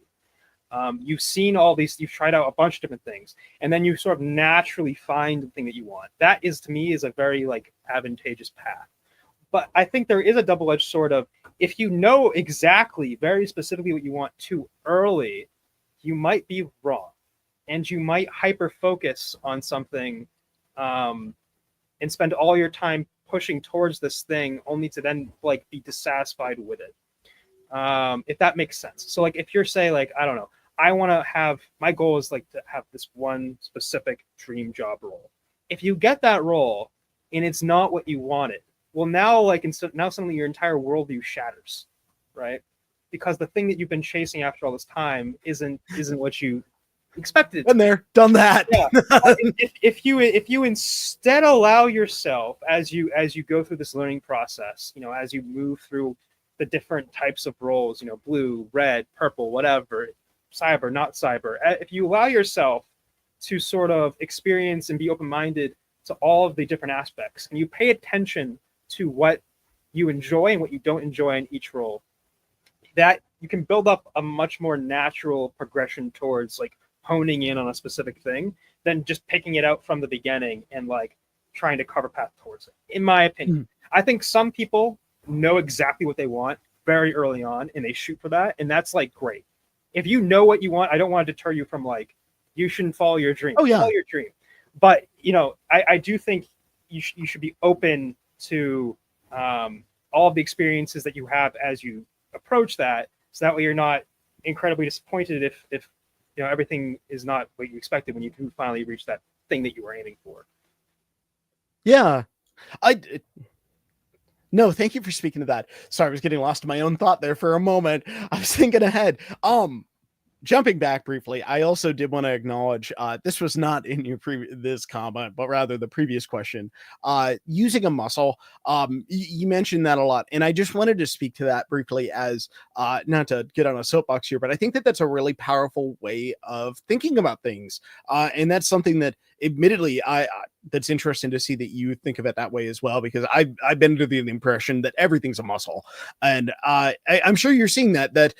You've seen all these, you've tried out a bunch of different things, and then you sort of naturally find the thing that you want. That is, to me, is a very like advantageous path. But I think there is a double-edged sword of, if you know exactly, very specifically what you want too early, you might be wrong, and you might hyper focus on something, and spend all your time pushing towards this thing, only to then like be dissatisfied with it. If that makes sense. So like if you're saying like, I don't know, I want to have, my goal is like to have this one specific dream job role. If you get that role and it's not what you wanted, well now like now suddenly your entire worldview shatters, right? Because the thing that you've been chasing after all this time isn't what you expected. Been there, done that. Yeah. if you instead allow yourself as you go through this learning process, as you move through the different types of roles, you know, blue, red, purple, whatever, cyber, not cyber. If you allow yourself to sort of experience and be open-minded to all of the different aspects, and you pay attention to what you enjoy and what you don't enjoy in each role, that you can build up a much more natural progression towards like honing in on a specific thing than just picking it out from the beginning and like trying to carve a path towards it. In my opinion, I think some people know exactly what they want very early on and they shoot for that, and that's like great. If you know what you want, I don't want to deter you from like, you shouldn't follow your dream. Oh yeah, follow your dream. But you know, I do think you should be open to all of the experiences that you have as you approach that, so that way you're not incredibly disappointed if you know everything is not what you expected when you do finally reach that thing that you were aiming for. yeah. No, thank you for speaking to that. Sorry, I was getting lost in my own thought there for a moment. I was thinking ahead. Jumping back briefly, I also did want to acknowledge this was not in your this comment, but rather the previous question. Using a muscle, you mentioned that a lot, and I just wanted to speak to that briefly as not to get on a soapbox here, but I think that that's a really powerful way of thinking about things, and that's something that, admittedly, that's interesting to see that you think of it that way as well, because I've been under the impression that everything's a muscle, and I'm sure you're seeing that.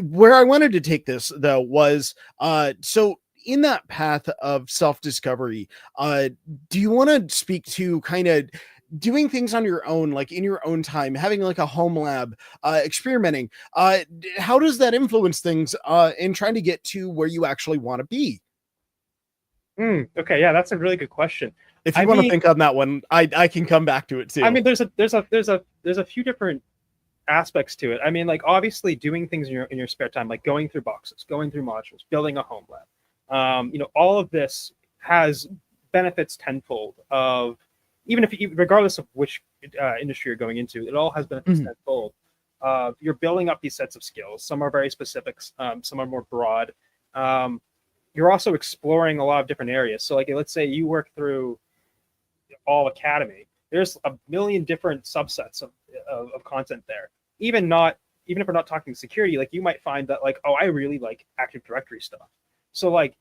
Where I wanted to take this though was so in that path of self-discovery, do you want to speak to kind of doing things on your own, like in your own time, having like a home lab, experimenting? How does that influence things in trying to get to where you actually want to be? Okay, yeah, that's a really good question. If you want to think on that one, I can come back to it too. I mean, there's a few different aspects to it. I mean, like obviously doing things in your spare time, like going through boxes, going through modules, building a home lab. You know, all of this has benefits tenfold of, even if you, regardless of which industry you're going into, it all has benefits tenfold. You're building up these sets of skills. Some are very specific, some are more broad. You're also exploring a lot of different areas. So like, let's say you work through all Academy. There's a million different subsets of content there. Even if we're not talking security, like you might find that like, oh, I really like Active Directory stuff. So like,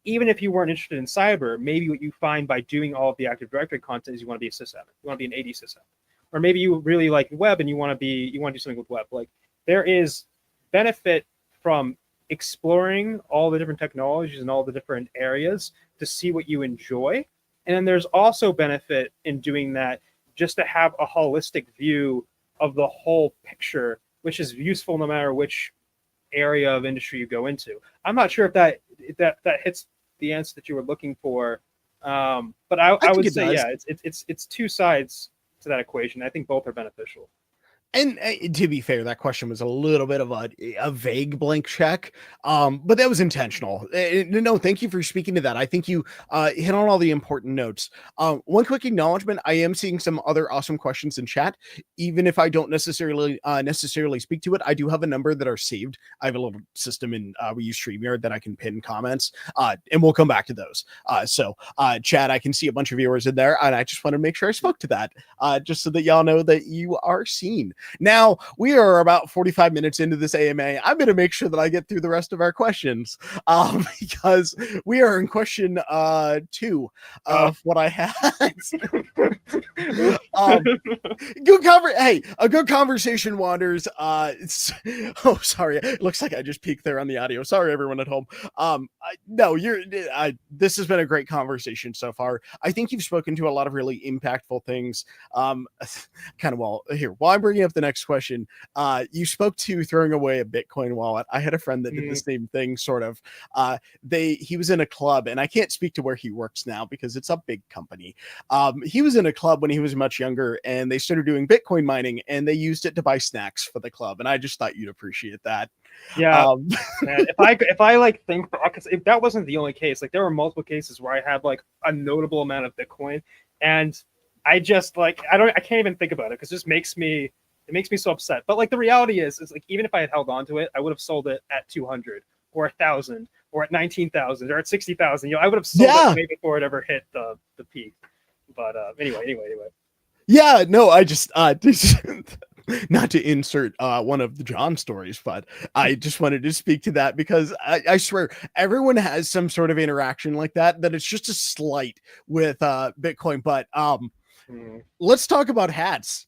even if you weren't interested in cyber, maybe what you find by doing all of the Active Directory content is you want to be a sysadmin, you want to be an AD sysadmin, or maybe you really like web and you want to do something with web. Like there is benefit from exploring all the different technologies and all the different areas to see what you enjoy. And then there's also benefit in doing that just to have a holistic view of the whole picture, which is useful no matter which area of industry you go into. I'm not sure if that hits the answer that you were looking for, but I would say, yeah, it's two sides to that equation. I think both are beneficial. And to be fair, that question was a little bit of a vague blank check, but that was intentional. No, thank you for speaking to that. I think you hit on all the important notes. One quick acknowledgement: I am seeing some other awesome questions in chat. Even if I don't necessarily speak to it, I do have a number that are saved. I have a little system in we use StreamYard that I can pin comments, and we'll come back to those. So chat, I can see a bunch of viewers in there, and I just want to make sure I spoke to that, just so that y'all know that you are seen. Now, we are about 45 minutes into this AMA. I'm going to make sure that I get through the rest of our questions, because we are in question 2 of what I had. A good conversation wanders. Oh, sorry. It looks like I just peeked there on the audio. Sorry, everyone at home. This has been a great conversation so far. I think you've spoken to a lot of really impactful things. While I'm bringing up the next question, you spoke to throwing away a Bitcoin wallet. I had a friend that did the same thing, sort of. He was in a club, and I can't speak to where he works now because it's a big company. He was in a club when he was much younger, and they started doing Bitcoin mining, and they used it to buy snacks for the club. And I just thought you'd appreciate that. Yeah, man, if I like think, because if that wasn't the only case, like there were multiple cases where I had like a notable amount of Bitcoin, and I just like I can't even think about it because it just makes me so upset. But like the reality is like even if I had held on to it, I would have sold it at 200 or 1,000 or at 19,000 or at 60,000. You know, I would have sold it way before it ever hit the peak. But anyway. Yeah, no, I just Not to insert one of the John stories, but I just wanted to speak to that because I swear everyone has some sort of interaction like that. That it's just a slight with Bitcoin. But Mm. let's talk about hats.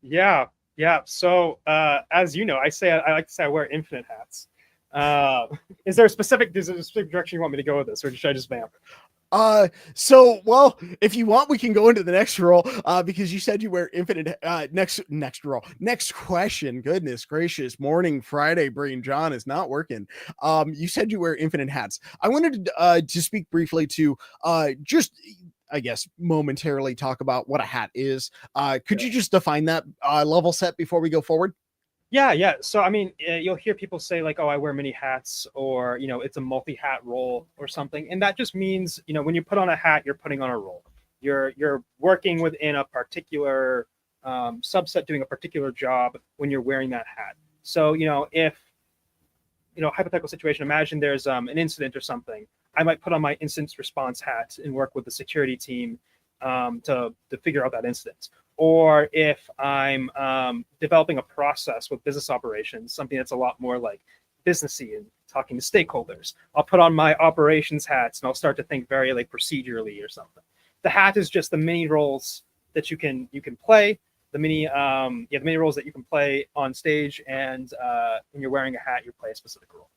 Yeah, yeah. So as you know, I like to say I wear infinite hats. Uh, is there a specific direction you want me to go with this, or should I just vamp? So well, if you want, we can go into the next role, because you said you wear infinite, next role. Next question. Goodness gracious, morning Friday brain John is not working. You said you wear infinite hats. I wanted to speak briefly to, just, I guess, momentarily talk about what a hat is. Could Yeah. you just define that level set before we go forward? Yeah, yeah. So I mean, you'll hear people say like, "Oh, I wear many hats," or it's a multi-hat role or something, and that just means when you put on a hat, you're putting on a role. You're working within a particular subset, doing a particular job when you're wearing that hat. So if hypothetical situation, imagine there's an incident or something. I might put on my incident response hat and work with the security team to figure out that incident. Or if I'm developing a process with business operations, something that's a lot more like businessy and talking to stakeholders, I'll put on my operations hats and I'll start to think very like procedurally or something. The hat is just the many roles that you can play, the many roles that you can play on stage, and when you're wearing a hat, you play a specific role.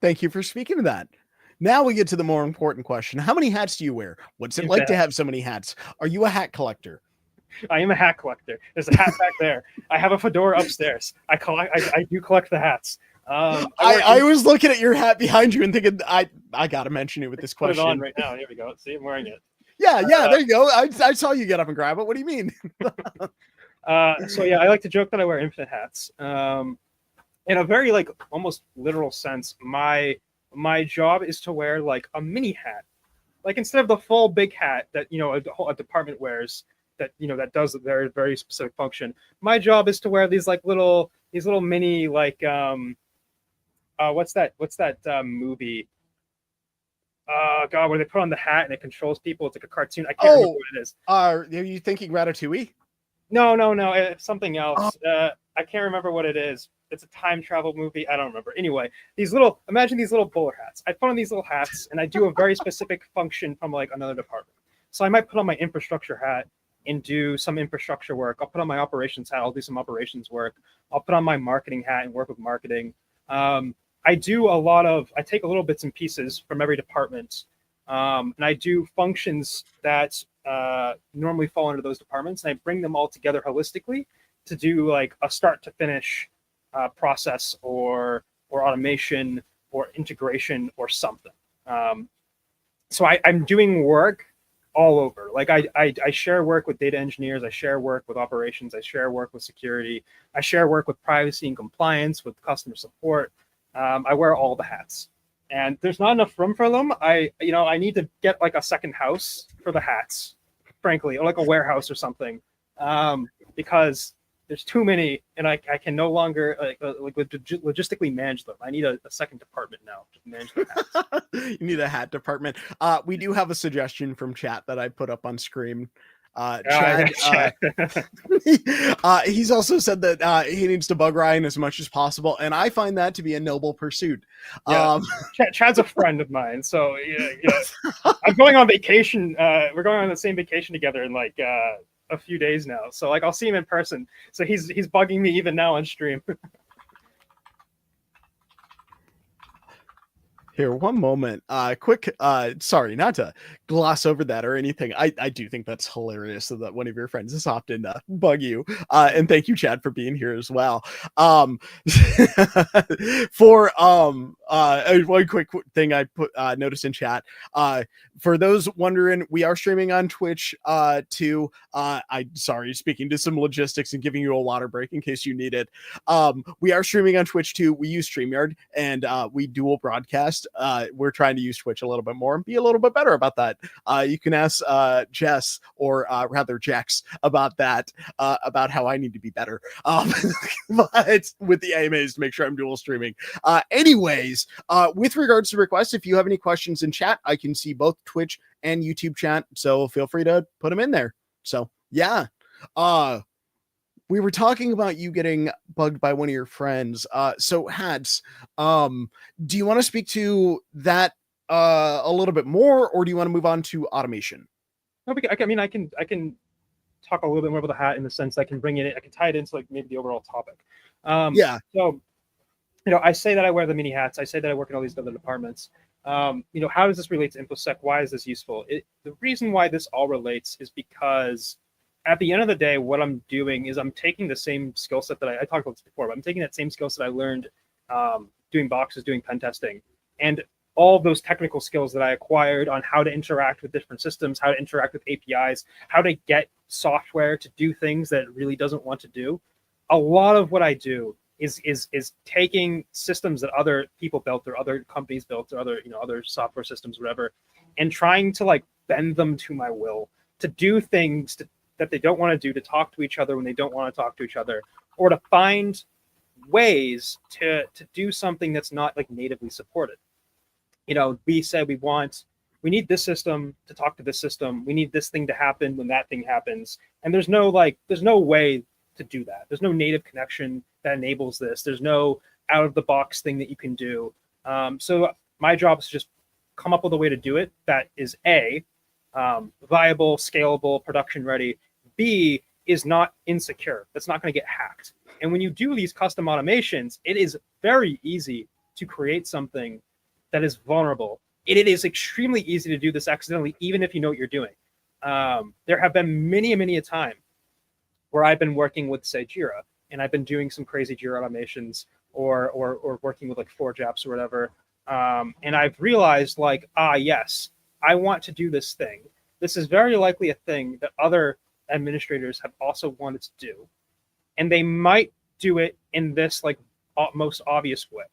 Thank you for speaking to that. Now we get to the more important question. How many hats do you wear? What's it like to have so many hats? Are you a hat collector? I am a hat collector. There's a hat back there. I have a fedora upstairs. I do collect the hats. I was looking at your hat behind you and thinking, I gotta mention it with this question. Put it on right now. Here we go. See, I'm wearing it. Yeah, there you go. I saw you get up and grab it. What do you mean? So yeah, I like to joke that I wear infinite hats. In a very like almost literal sense, my job is to wear like a mini hat. Like instead of the full big hat that a department wears, that does a very very specific function. My job is to wear these little mini what's that movie? God, where they put on the hat and it controls people. It's like a cartoon. I can't remember what it is. Are you thinking Ratatouille? No, it's something else. I can't remember what it is. It's a time travel movie. I don't remember. Anyway, imagine these little bowler hats. I put on these little hats and I do a very specific function from like another department. So I might put on my infrastructure hat and do some infrastructure work. I'll put on my operations hat. I'll do some operations work. I'll put on my marketing hat and work with marketing. I take a little bits and pieces from every department, and I do functions that normally fall under those departments, and I bring them all together holistically to do like a start to finish process or automation or integration or something. So I'm doing work all over. Like I share work with data engineers, I share work with operations, I share work with security, I share work with privacy and compliance, with customer support. I wear all the hats, and there's not enough room for them. I need to get like a second house for the hats, frankly, or like a warehouse or something, because there's too many, and I can no longer logistically manage them. I need a second department now to manage the hats. You need a hat department. We do have a suggestion from chat that I put up on screen. Chad, he's also said that he needs to bug Ryan as much as possible, and I find that to be a noble pursuit. Yeah. Chad's a friend of mine, so yeah. I'm going on vacation. We're going on the same vacation together in like a few days now, so like I'll see him in person. So he's bugging me even now on stream. Here, one moment. Quick, sorry, not to gloss over that or anything. I do think that's hilarious so that one of your friends has often bug you. And thank you, Chad, for being here as well. For one quick thing I put noticed in chat. For those wondering, we are streaming on Twitch too. Speaking to some logistics and giving you a water break in case you need it. We are streaming on Twitch too. We use StreamYard and we dual broadcast. We're trying to use Twitch a little bit more and be a little bit better about that. You can ask Jess or rather Jax about that, about how I need to be better. But with the AMAs to make sure I'm dual streaming. Anyways, with regards to requests, if you have any questions in chat, I can see both Twitch and YouTube chat, so feel free to put them in there. So yeah. we were talking about you getting bugged by one of your friends. So Hats, do you want to speak to that a little bit more, or do you want to move on to automation? No, I mean, I can talk a little bit more about the hat in the sense I can bring it in, I can tie it into like maybe the overall topic. Yeah. So I say that I wear the mini hats. I say that I work in all these other departments. How does this relate to InfoSec? Why is this useful? The reason why this all relates is because at the end of the day, what I'm doing is I'm taking the same skill set that I talked about this before, but I'm taking that same skill set I learned doing boxes, doing pen testing, and all of those technical skills that I acquired on how to interact with different systems, how to interact with APIs, how to get software to do things that it really doesn't want to do. A lot of what I do is taking systems that other people built or other companies built or other software systems, whatever, and trying to like bend them to my will to do things that they don't want to do, to talk to each other when they don't want to talk to each other, or to find ways to do something that's not like natively supported. We said we need this system to talk to this system. We need this thing to happen when that thing happens. And there's no way to do that. There's no native connection that enables this. There's no out of the box thing that you can do. So my job is to just come up with a way to do it that is A, viable, scalable, production ready. B, is not insecure. That's not going to get hacked. And when you do these custom automations, it is very easy to create something that is vulnerable. It is extremely easy to do this accidentally, even if you know what you're doing. There have been many a time where I've been working with, say, Jira, and I've been doing some crazy Jira automations or working with like Forge apps or whatever. And I've realized yes, I want to do this thing. This is very likely a thing that other administrators have also wanted to do. And they might do it in this like most obvious way.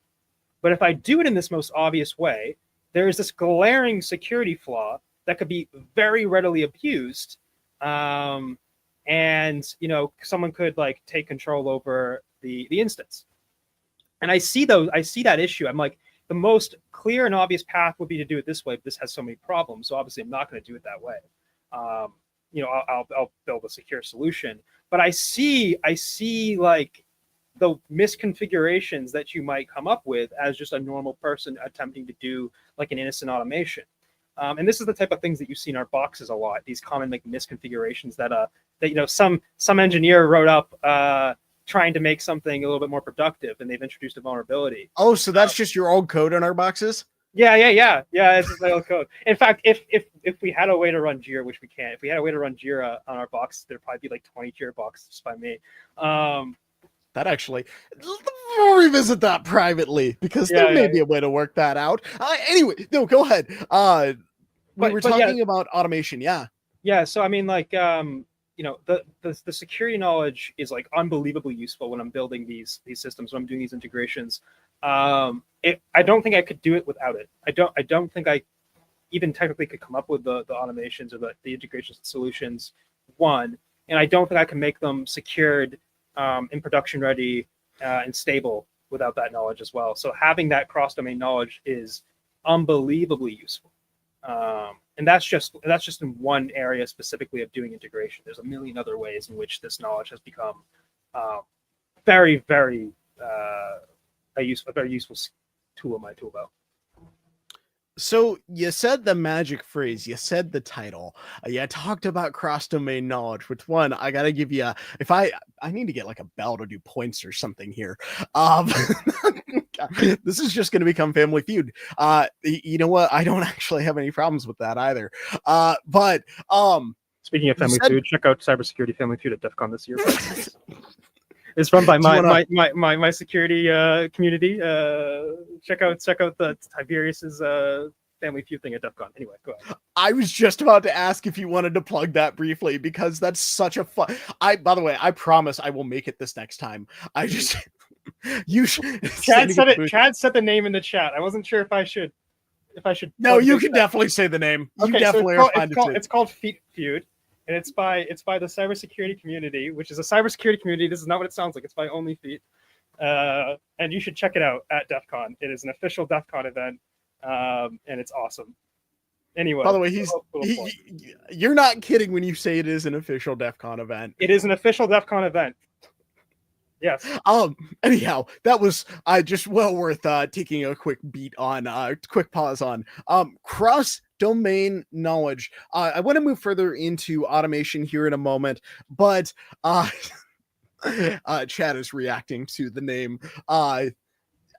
But if I do it in this most obvious way, there is this glaring security flaw that could be very readily abused. And someone could like take control over the instance. And I see that issue. I'm like, the most clear and obvious path would be to do it this way, but this has so many problems. So obviously I'm not going to do it that way. I'll build a secure solution. But I see like the misconfigurations that you might come up with as just a normal person attempting to do like an innocent automation. And this is the type of things that you see in our boxes a lot, these common like misconfigurations that some engineer wrote up trying to make something a little bit more productive, and they've introduced a vulnerability. Oh, so that's just your old code in our boxes? Yeah. It's just my old code. In fact, if we had a way to run Jira, which we can't, if we had a way to run Jira on our box, there'd probably be like 20 Jira boxes just by me. That actually, we'll revisit that privately because there may be a way to work that out. Anyway, no, go ahead. We were talking about automation. Yeah. Yeah. So I mean, like, the security knowledge is like unbelievably useful when I'm building these systems, when I'm doing these integrations. I don't think I could do it without it. I don't think I even technically could come up with the automations or the integrations and solutions. One, and I don't think I can make them secured, in production ready, and stable without that knowledge as well. So having that cross-domain knowledge is unbelievably useful. And that's just in one area specifically of doing integration. There's a million other ways in which this knowledge has become very, very a very useful tool in my tool belt. So you said the magic phrase, you said the title, you talked about cross-domain knowledge, which one I gotta give you if I need to get like a bell to do points or something here. This is just going to become Family Feud. You know what? I don't actually have any problems with that either. But speaking of Family Feud, check out Cybersecurity Family Feud at DEF CON this year. It's run by my security community. Check out the Tiberius's Family Feud thing at DEF CON. Anyway, go ahead. I was just about to ask if you wanted to plug that briefly because that's such a fun. By the way, I promise I will make it this next time. I just you should. Chad said it. Chad said the name in the chat. I wasn't sure if I should. No, you can definitely say the name. You definitely are fine to say. It's called Feud. And it's by the cybersecurity community, which is a cybersecurity community. This is not what it sounds like. It's by only feet. And you should check it out at DEF CON. It is an official DEF CON event, and it's awesome. Anyway. By the way, you're not kidding when you say it is an official DEF CON event. It is an official DEF CON event. Yes. Anyhow, that was just well worth taking a quick beat on, quick pause on. Cross domain knowledge. I want to move further into automation here in a moment, but uh, Chad is reacting to the name. I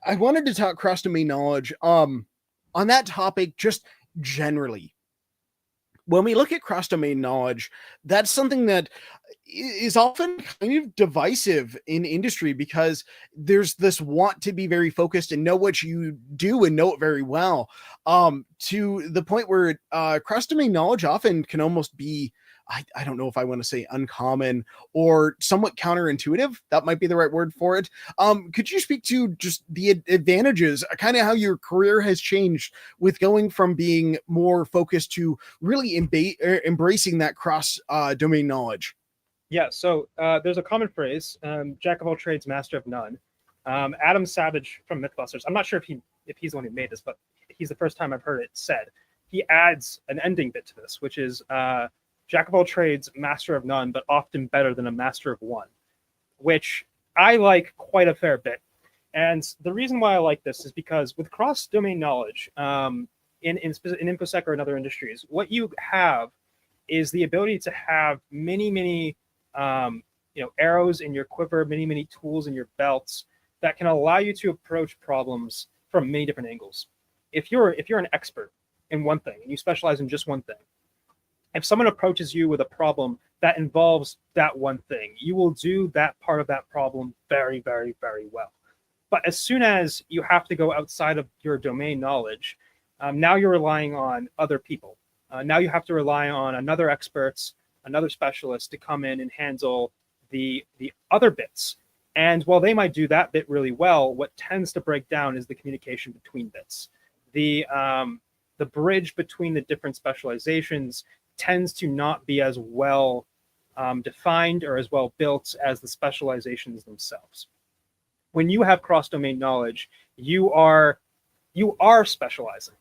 wanted to talk cross domain knowledge. On that topic, just generally, when we look at cross domain knowledge, that's something that is often kind of divisive in industry because there's this want to be very focused and know what you do and know it very well, to the point where cross domain knowledge often can almost be, I don't know if I want to say uncommon or somewhat counterintuitive. That might be the right word for it. Could you speak to just the advantages, kind of how your career has changed with going from being more focused to really embracing that cross domain knowledge? Yeah, so there's a common phrase, "Jack of all trades, master of none." Adam Savage from MythBusters. I'm not sure if he's the one who made this, but he's the first time I've heard it said. He adds an ending bit to this, which is "Jack of all trades, master of none, but often better than a master of one," which I like quite a fair bit. And the reason why I like this is because with cross domain knowledge, in InfoSec or in other industries, what you have is the ability to have many arrows in your quiver, many tools in your belts that can allow you to approach problems from many different angles. If you're an expert in one thing and you specialize in just one thing, if someone approaches you with a problem that involves that one thing, you will do that part of that problem very, very, very well. But as soon as you have to go outside of your domain knowledge, now you're relying on other people. Now you have to rely on another specialist to come in and handle the other bits. And while they might do that bit really well, what tends to break down is the communication between bits. The bridge between the different specializations tends to not be as well defined or as well built as the specializations themselves. When you have cross-domain knowledge, you are specializing.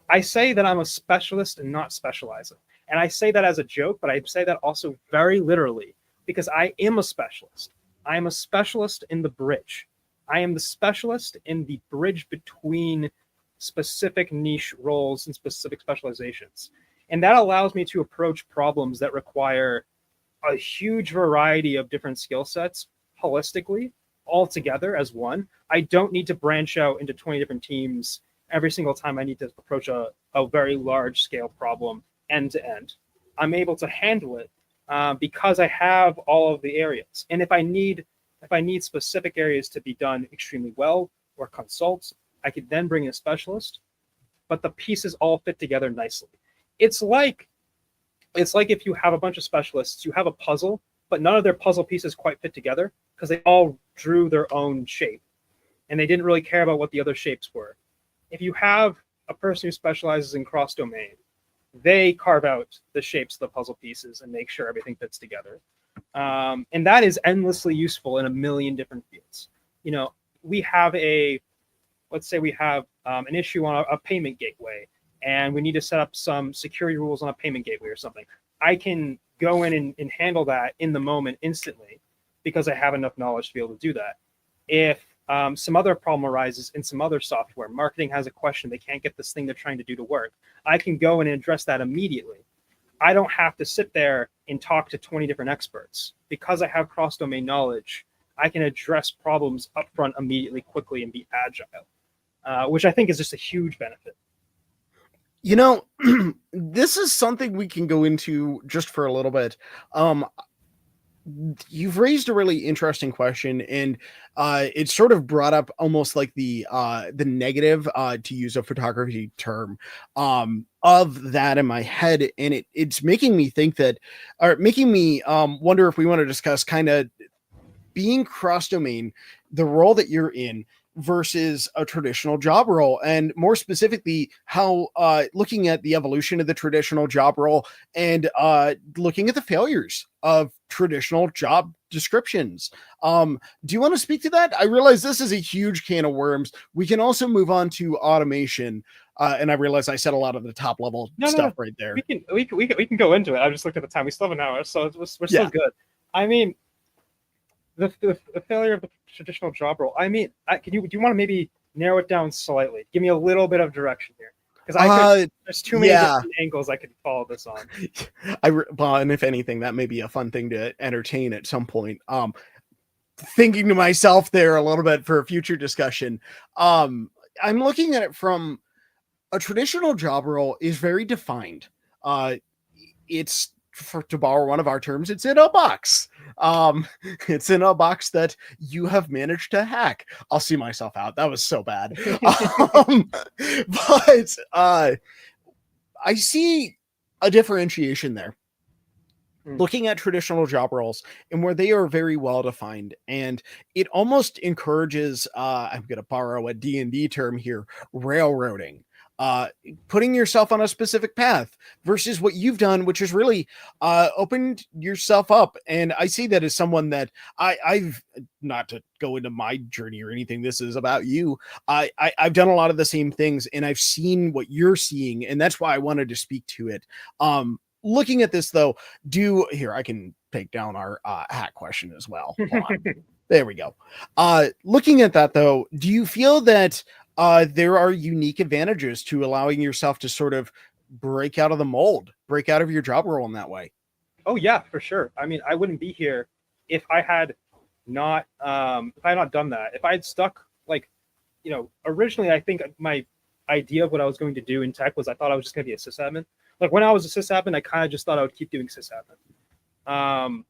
I say that I'm a specialist and not specializing. And I say that as a joke, but I say that also very literally because I am a specialist. I am a specialist in the bridge. I am the specialist in the bridge between specific niche roles and specific specializations. And that allows me to approach problems that require a huge variety of different skill sets holistically, all together as one. I don't need to branch out into 20 different teams every single time I need to approach a very large scale problem end to end. I'm able to handle it because I have all of the areas. And if I need specific areas to be done extremely well or consult, I could then bring in a specialist, but the pieces all fit together nicely. It's like if you have a bunch of specialists, you have a puzzle, but none of their puzzle pieces quite fit together because they all drew their own shape and they didn't really care about what the other shapes were. If you have a person who specializes in cross-domain, they carve out the shapes of the puzzle pieces and make sure everything fits together. And that is endlessly useful in a million different fields. You know, let's say we have an issue on a payment gateway and we need to set up some security rules on a payment gateway or something. I can go in and handle that in the moment instantly because I have enough knowledge to be able to do that. If some other problem arises in some other software, marketing has a question, they can't get this thing they're trying to do to work, I can go in and address that immediately. I don't have to sit there and talk to 20 different experts. Because I have cross-domain knowledge, I can address problems upfront immediately, quickly, and be agile, which I think is just a huge benefit. You know, this is something we can go into just for a little bit. You've raised a really interesting question, and it sort of brought up almost like the negative, to use a photography term, of that in my head, and it's making me think that, or making me wonder if we want to discuss kind of being cross domain, the role that you're in versus a traditional job role, and more specifically how looking at the evolution of the traditional job role and looking at the failures of traditional job descriptions. Do you want to speak to that? I realize this is a huge can of worms. We can also move on to automation, and I realize I said a lot of the top level stuff right there. We can go into it. I just looked at the time. We still have an hour, so we're still good. I mean, the failure of the traditional job role. I mean, do you want to maybe narrow it down slightly? Give me a little bit of direction here, because there's too many Yeah. different angles I could follow this on. Well, and if anything, that may be a fun thing to entertain at some point. Thinking to myself there a little bit for a future discussion. I'm looking at it from a traditional job role is very defined. Uh, it's to borrow one of our terms, it's in a box. Um, it's in a box that you have managed to hack. I'll see myself out. That was so bad. But I see a differentiation there. Looking at traditional job roles and where they are very well defined, and it almost encourages, I'm going to borrow a D&D term here, railroading, uh, putting yourself on a specific path versus what you've done, which is really opened yourself up. And I see that as someone that I've, not to go into my journey or anything, this is about you. I've done a lot of the same things, and I've seen what you're seeing, and that's why I wanted to speak to it. Looking at this though, I can take down our hack question as well. There we go. Looking at that though, do you feel that there are unique advantages to allowing yourself to sort of break out of the mold, break out of your job role in that way? Oh yeah, for sure. I mean, I wouldn't be here if I had not done that. If I had stuck, like, originally I think my idea of what I was going to do in tech was I thought I was just going to be a sysadmin. Like when I was a sysadmin, I kind of just thought I would keep doing sysadmin. And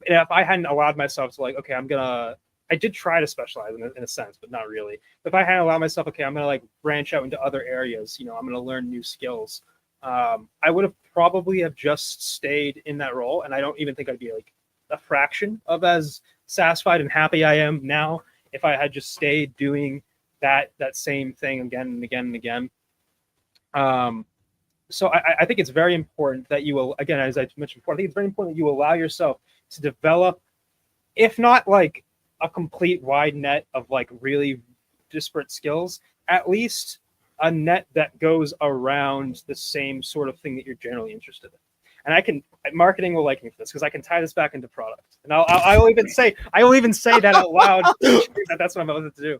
if I hadn't allowed myself to, like, okay, I did try to specialize in a sense, but not really. But if I hadn't allowed myself, okay, I'm going to like branch out into other areas, I'm going to learn new skills. I would have probably have just stayed in that role. And I don't even think I'd be like a fraction of as satisfied and happy I am now if I had just stayed doing that same thing again and again and again. So I think it's very important that you will, again, as I mentioned before, I think it's very important that you allow yourself to develop, if not like a complete wide net of like really disparate skills, at least a net that goes around the same sort of thing that you're generally interested in. And marketing will like me for this because I can tie this back into product. And I'll even say that out loud. That's what I'm about to do.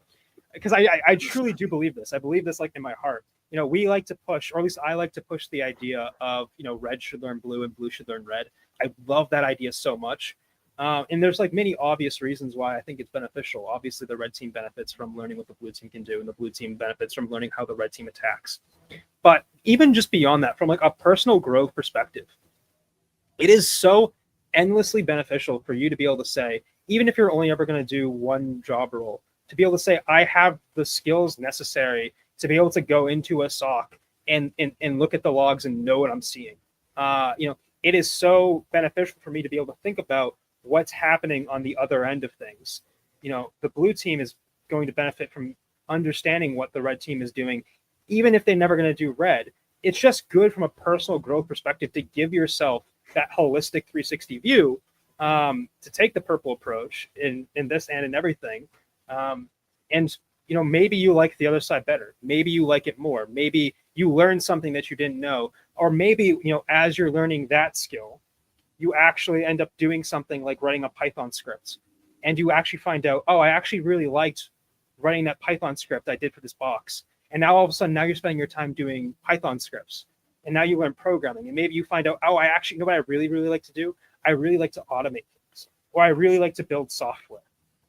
Because I truly do believe this. I believe this like in my heart. We like to push, or at least I like to push the idea of, red should learn blue and blue should learn red. I love that idea so much. And there's like many obvious reasons why I think it's beneficial. Obviously, the red team benefits from learning what the blue team can do, and the blue team benefits from learning how the red team attacks. But even just beyond that, from like a personal growth perspective, it is so endlessly beneficial for you to be able to say, even if you're only ever going to do one job role, to be able to say, I have the skills necessary to be able to go into a SOC and look at the logs and know what I'm seeing. It is so beneficial for me to be able to think about what's happening on the other end of things. The blue team is going to benefit from understanding what the red team is doing, even if they're never going to do red. It's just good from a personal growth perspective to give yourself that holistic 360 view, to take the purple approach in this and in everything. And maybe you like the other side better. Maybe you like it more. Maybe you learn something that you didn't know. Or maybe, as you're learning that skill, you actually end up doing something like writing a Python script. And you actually find out, oh, I actually really liked writing that Python script I did for this box. And now all of a sudden, now you're spending your time doing Python scripts. And now you learn programming. And maybe you find out, oh, I actually know what I really, really like to do. I really like to automate things. Or I really like to build software.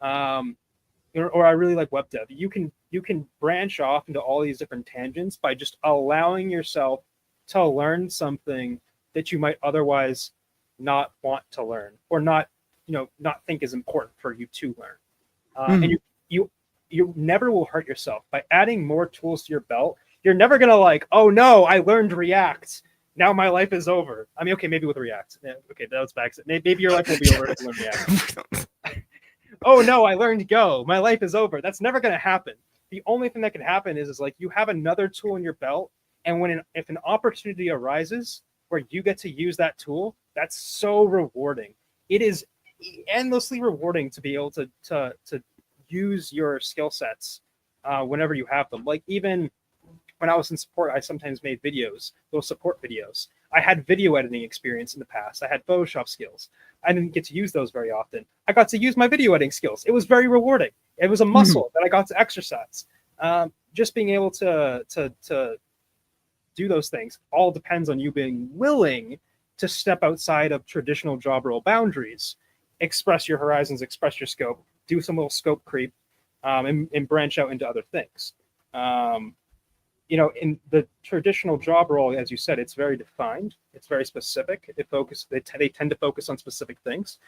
Or I really like web dev. You can branch off into all these different tangents by just allowing yourself to learn something that you might otherwise not want to learn, or not think is important for you to learn. And you never will hurt yourself by adding more tools to your belt. You're never gonna like, oh no, I learned React, now my life is over. I mean, okay, maybe with React. Okay, that was back. Maybe your life will be over if you learn React. Oh no, I learned Go, my life is over. That's never going to happen. The only thing that can happen is like you have another tool in your belt, and if an opportunity arises where you get to use that tool, that's so rewarding. It is endlessly rewarding to be able to use your skill sets whenever you have them. Like even when I was in support, I sometimes made videos, little support videos. I had video editing experience in the past. I had Photoshop skills. I didn't get to use those very often. I got to use my video editing skills. It was very rewarding. It was a muscle that I got to exercise. Just being able to do those things all depends on you being willing to step outside of traditional job role boundaries, express your horizons, express your scope, do some little scope creep, and branch out into other things. In the traditional job role, as you said, it's very defined. It's very specific. They tend to focus on specific things.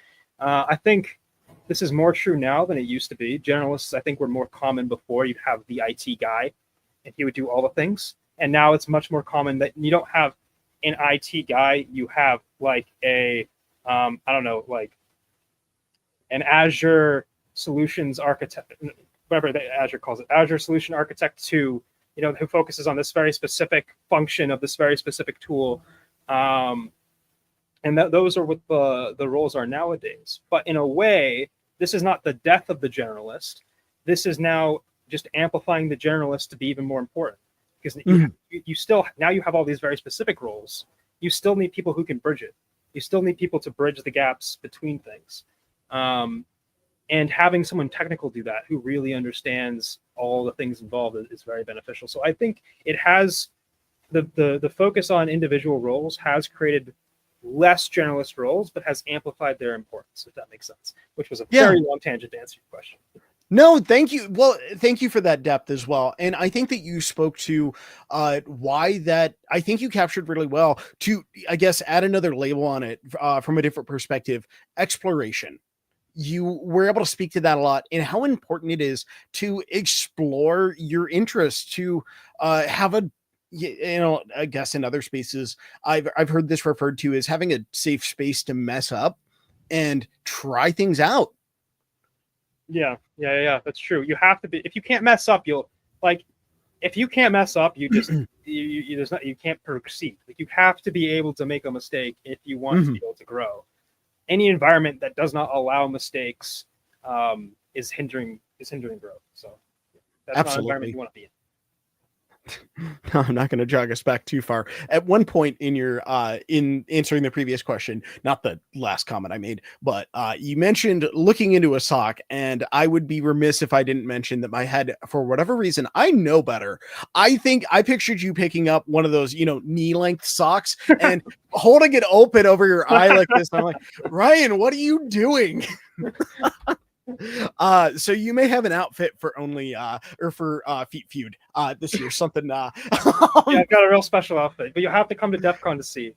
I think this is more true now than it used to be. Generalists, I think, were more common before. You'd have the IT guy, and he would do all the things. And now it's much more common that you don't have an IT guy. You have like a, like an Azure solutions architect, whatever Azure calls it, Azure solution architect who focuses on this very specific function of this very specific tool. And those are what the roles are nowadays. But in a way, this is not the death of the generalist. This is now just amplifying the generalist to be even more important. Because you still, now you have all these very specific roles. You still need people who can bridge it. You still need people to bridge the gaps between things. And having someone technical do that, who really understands all the things involved, is very beneficial. So I think it has, the focus on individual roles has created less generalist roles, but has amplified their importance, if that makes sense, which was a very long tangent to answer your question. No, thank you. Well, thank you for that depth as well. And I think that you spoke to why that, I think you captured really well to, I guess, add another label on it from a different perspective, exploration. You were able to speak to that a lot and how important it is to explore your interests, to have a, I guess in other spaces, I've heard this referred to as having a safe space to mess up and try things out. Yeah, that's true. You have to be, if you can't mess up, if you can't mess up, you just, you can't proceed. Like, you have to be able to make a mistake if you want to be able to grow. Any environment that does not allow mistakes is hindering growth. So that's not an environment you want to be in. No, I'm not going to jog us back too far. At one point in your in answering the previous question, not the last comment I made, but you mentioned looking into a sock, and I would be remiss if I didn't mention that my head, for whatever reason, I know better. I think I pictured you picking up one of those, knee length socks and holding it open over your eye like this. I'm like, Ryan, what are you doing? So you may have an outfit for only or for Feet Feud this year, something yeah, I've got a real special outfit, but you'll have to come to DEF CON to see.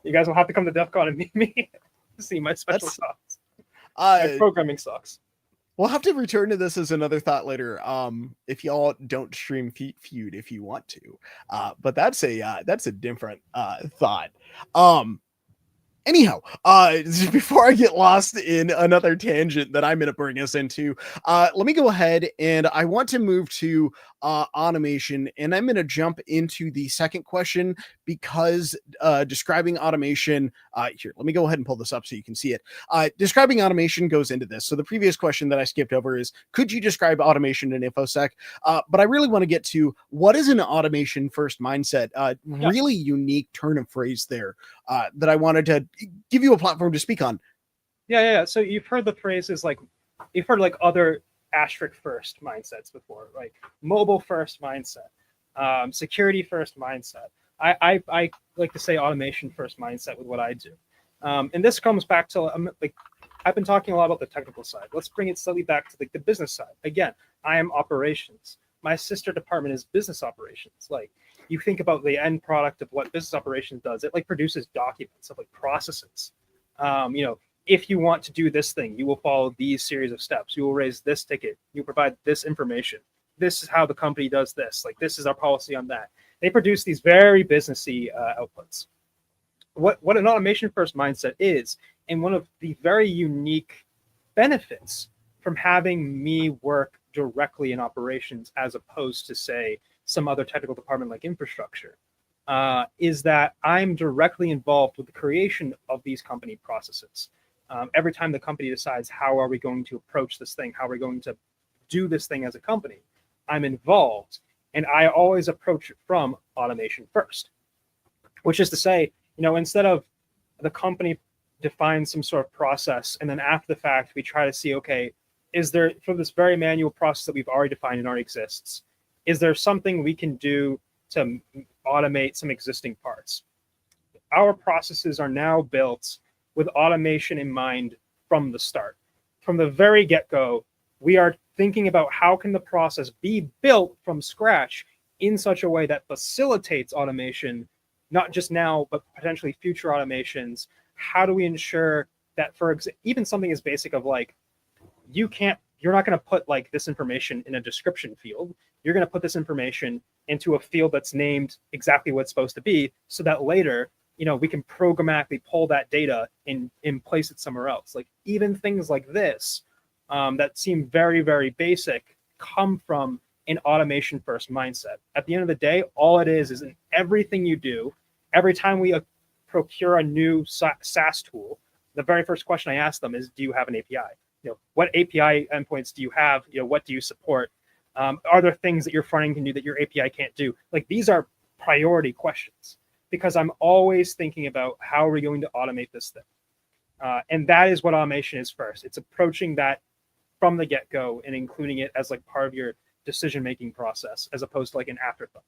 You guys will have to come to DEF CON and meet me to see my special socks. Programming socks. We'll have to return to this as another thought later. If y'all don't stream Feet Feud if you want to. But that's a different thought. Anyhow, before I get lost in another tangent that I'm going to bring us into, let me go ahead and I want to move to automation, and I'm going to jump into the second question because describing automation, here, let me go ahead and pull this up so you can see it. Describing automation goes into this. So the previous question that I skipped over is, could you describe automation in InfoSec? But I really want to get to what is an automation first mindset, really unique turn of phrase there that I wanted to give you a platform to speak on. Yeah. So you've heard the phrases you've heard other asterisk first mindsets before, like mobile first mindset, security first mindset. I like to say automation first mindset with what I do. And this comes back to, I've been talking a lot about the technical side. Let's bring it slightly back to the business side. Again, I am operations. My sister department is business operations. You think about the end product of what business operations does. It produces documents of processes. If you want to do this thing, you will follow these series of steps. You will raise this ticket. You provide this information. This is how the company does this. This is our policy on that. They produce these very businessy outputs. What an automation first mindset is, and one of the very unique benefits from having me work directly in operations as opposed to, say, some other technical department like infrastructure, is that I'm directly involved with the creation of these company processes. Every time the company decides how are we going to approach this thing, how are we going to do this thing as a company, I'm involved, and I always approach it from automation first, which is to say, Instead of the company defines some sort of process, and then after the fact, we try to see, okay, is there, for this very manual process that we've already defined and already exists, is there something we can do to automate some existing parts? Our processes are now built with automation in mind from the start. From the very get-go, we are thinking about how can the process be built from scratch in such a way that facilitates automation, not just now, but potentially future automations. How do we ensure that, for even something as basic of like, you're not going to put like this information in a description field. You're going to put this information into a field that's named exactly what it's supposed to be, so that later, we can programmatically pull that data and place it somewhere else. Like even things like this that seem very, very basic come from an automation first mindset. At the end of the day, all it is in everything you do, every time we procure a new SaaS tool, the very first question I ask them is, do you have an API? What API endpoints do you have? What do you support? Are there things that your front end can do that your API can't do? Like these are priority questions, because I'm always thinking about how are we going to automate this thing. And that is what automation is first. It's approaching that from the get-go and including it as like part of your decision-making process, as opposed to like an afterthought.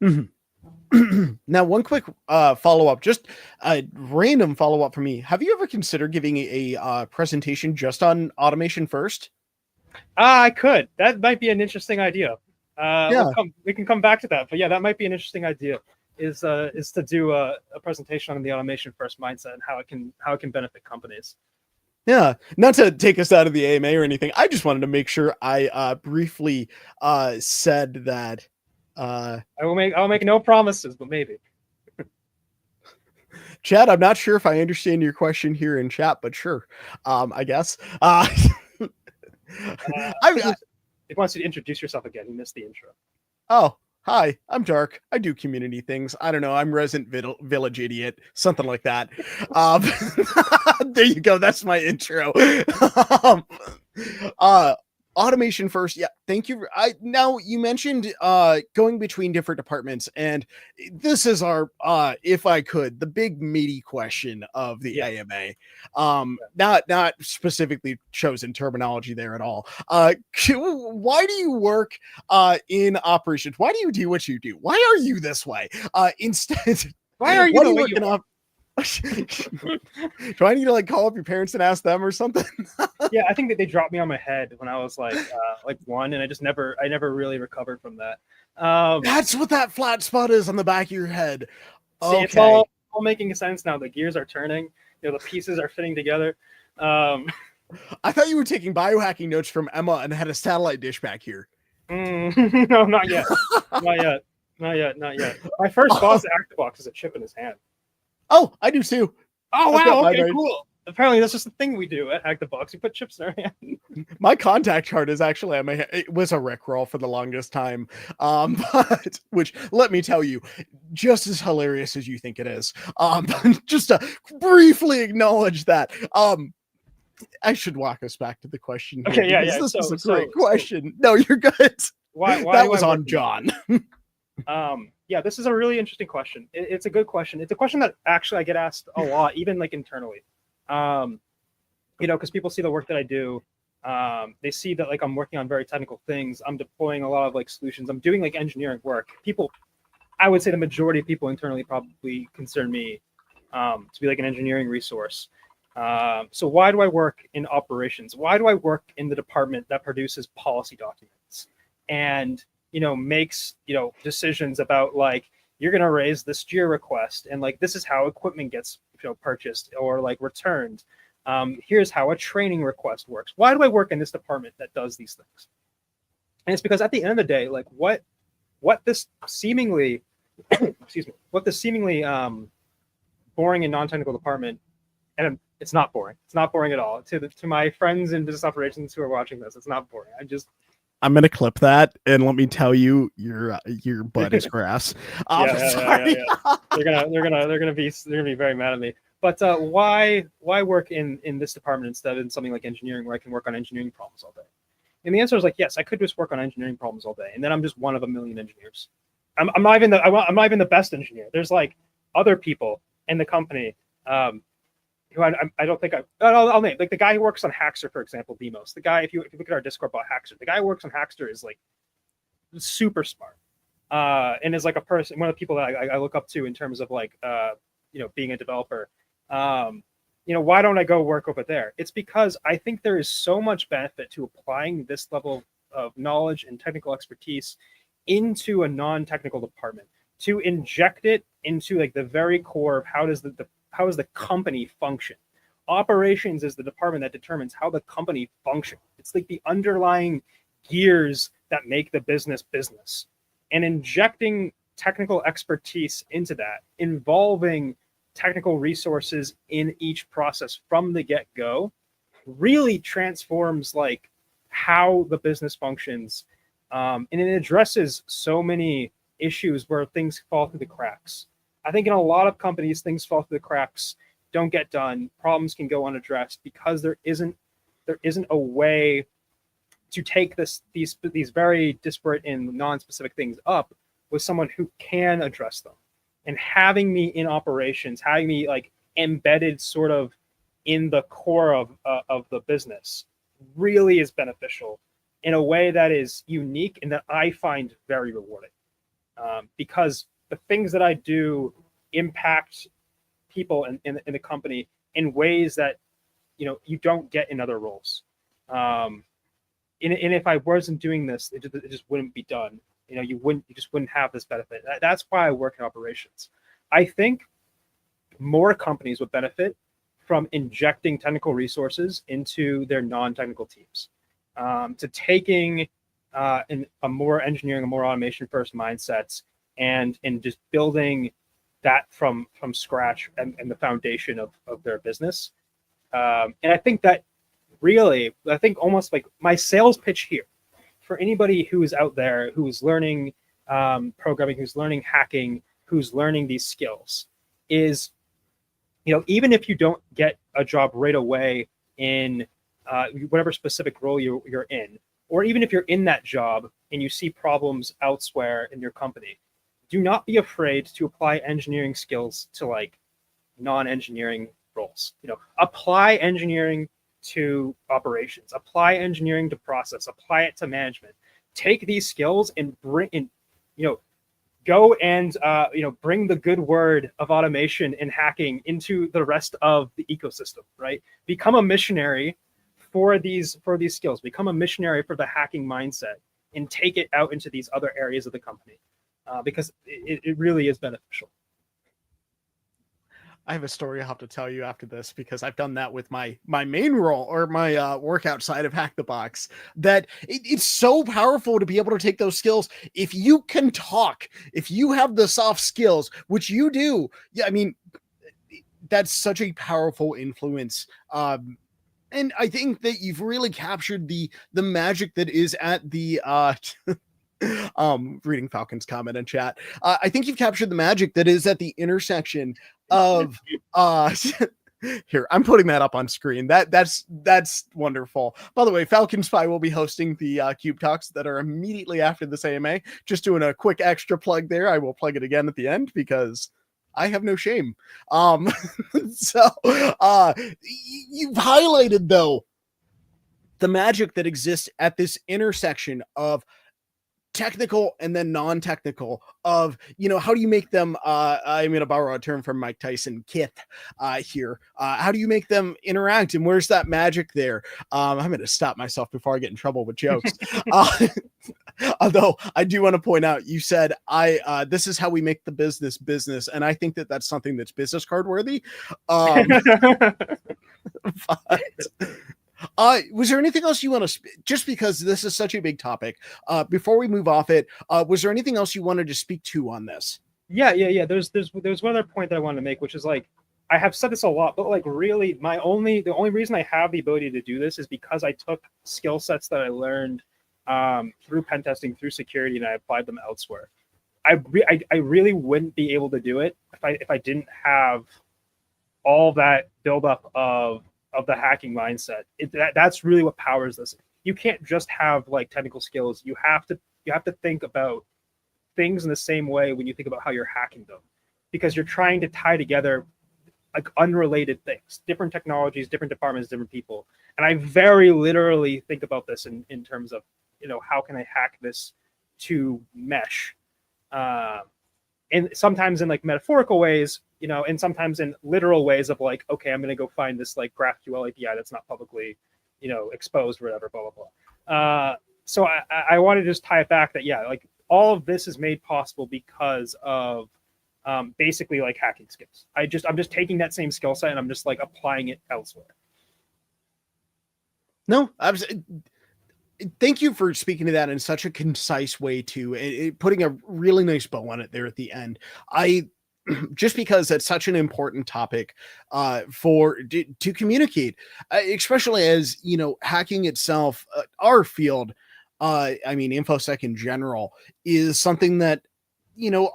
Mm-hmm. Now, one quick follow-up, just a random follow-up for me. Have you ever considered giving a presentation just on automation first? I could. That might be an interesting idea. Yeah. We can come back to that. But yeah, that might be an interesting idea, is to do a presentation on the automation first mindset and how it can benefit companies. Yeah, not to take us out of the AMA or anything. I just wanted to make sure I briefly said that. I'll make no promises, but maybe. Chad, I'm not sure if I understand your question here in chat, but sure. I guess. He wants you to introduce yourself again. He missed the intro. Oh, hi, I'm Dark. I do community things. I don't know. I'm Resident Village Idiot, something like that. There you go. That's my intro. Automation first. Yeah, thank you. Now you mentioned going between different departments, and this is our if I could, the big meaty question of the AMA. Not specifically chosen terminology there at all. Why do you work in operations? Why do you do what you do? Why are you this way? Instead, why are you working up? Do I need to like call up your parents and ask them or something? Yeah, I think that they dropped me on my head when I was like one, and I never really recovered from that. That's what that flat spot is on the back of your head. See, it's all making sense now. The gears are turning. The pieces are fitting together. I thought you were taking biohacking notes from Emma and had a satellite dish back here. No, not yet. Not yet. My first boss at ActiveBox has a chip in his hand. Oh, I do too. Oh, wow. Okay, cool. Apparently, that's just the thing we do at Hack the Box. We put chips in our hand. My contact card is actually on my head. It was a Rickroll for the longest time. But which, let me tell you, just as hilarious as you think it is. Just to briefly acknowledge that. I should walk us back to the question here. Okay, yeah. This is a great question. No, you're good. Why that was on John. Yeah, this is a really interesting question. It's a good question. It's a question that actually I get asked a lot, even like internally. Because people see the work that I do. They see that like I'm working on very technical things. I'm deploying a lot of like solutions. I'm doing like engineering work. I would say the majority of people internally probably consider me to be like an engineering resource. So why do I work in operations? Why do I work in the department that produces policy documents and makes decisions about like you're gonna raise this JIRA request and like this is how equipment gets purchased or like returned. Here's how a training request works. Why do I work in this department that does these things? And it's because at the end of the day, like what this seemingly boring and non-technical department, and it's not boring. It's not boring at all. To my friends in business operations who are watching this, it's not boring. I'm gonna clip that, and let me tell you, your butt is grass. Sorry. Yeah. They're gonna be very mad at me. But why work in this department instead of in something like engineering, where I can work on engineering problems all day? And the answer is like, yes, I could just work on engineering problems all day, and then I'm just one of a million engineers. I'm not even the best engineer. There's like other people in the company, who I don't think I'll name, like the guy who works on Hackster, for example, Demos. The guy, if you look at our Discord about Hackster, the guy who works on Hackster is like super smart, and is like a person, one of the people that I look up to in terms of like being a developer. Why don't I go work over there? It's because I think there is so much benefit to applying this level of knowledge and technical expertise into a non-technical department, to inject it into like the very core of how does the company function. Operations is the department that determines how the company functions. It's like the underlying gears that make the business. And injecting technical expertise into that, involving technical resources in each process from the get-go, really transforms like how the business functions, and it addresses so many issues where things fall through the cracks. I think in a lot of companies, things fall through the cracks, don't get done, problems can go unaddressed because there isn't a way to take these very disparate and non-specific things up with someone who can address them. And having me in operations, having me like embedded sort of in the core of the business really is beneficial in a way that is unique and that I find very rewarding, because the things that I do impact people in the company in ways that you don't get in other roles. And if I wasn't doing this, it just wouldn't be done. You just wouldn't have this benefit. That's why I work in operations. I think more companies would benefit from injecting technical resources into their non-technical teams, to taking a more engineering, a more automation first mindsets, and just building that from scratch and the foundation of their business. And I think that really, almost like my sales pitch here for anybody who is out there, who is learning programming, who's learning hacking, who's learning these skills, is, even if you don't get a job right away in whatever specific role you're in, or even if you're in that job and you see problems elsewhere in your company, do not be afraid to apply engineering skills to like non-engineering roles. Apply engineering to operations, apply engineering to process, apply it to management. Take these skills and bring in, go and bring the good word of automation and hacking into the rest of the ecosystem, right? Become a missionary for these skills, become a missionary for the hacking mindset, and take it out into these other areas of the company, because it really is beneficial. I have a story I'll have to tell you after this, because I've done that with my main role, or my work outside of Hack the Box, that it's so powerful to be able to take those skills. If you can talk, if you have the soft skills, which you do, yeah, I mean, that's such a powerful influence. And I think that you've really captured the magic that is at the reading Falcon's comment in chat. I think you've captured the magic that is at the intersection of here, I'm putting that up on screen. That's wonderful. By the way, Falcon Spy will be hosting the Cube Talks that are immediately after this AMA. Just doing a quick extra plug there. I will plug it again at the end because I have no shame. So you've highlighted though the magic that exists at this intersection of technical and then non-technical, of how do you make them I'm going to borrow a term from Mike Tyson, kith here, how do you make them interact, and where's that magic there? I'm going to stop myself before I get in trouble with jokes. Although I do want to point out, you said this is how we make the business, and I think that that's something that's business card worthy. But was there anything else you want to, just because this is such a big topic, before we move off it, was there anything else you wanted to speak to on this? Yeah. There's one other point that I wanted to make, which is like, I have said this a lot, but like really the only reason I have the ability to do this is because I took skill sets that I learned through pen testing, through security, and I applied them elsewhere. I really wouldn't be able to do it if I didn't have all that buildup of the hacking mindset. That's really what powers this. You can't just have like technical skills. You have to think about things in the same way when you think about how you're hacking them, because you're trying to tie together like unrelated things, different technologies, different departments, different people. And I very literally think about this in terms of, how can I hack this to mesh? And sometimes in like metaphorical ways, and sometimes in literal ways of like, okay, I'm going to go find this like GraphQL API that's not publicly, exposed or whatever, blah, blah, blah. So I want to just tie it back that, yeah, like all of this is made possible because of basically like hacking skills. I'm just taking that same skill set and I'm just like applying it elsewhere. No, thank you for speaking to that in such a concise way too, putting a really nice bow on it there at the end. Just because it's such an important topic to communicate, especially as hacking itself, our field, I mean InfoSec in general, is something that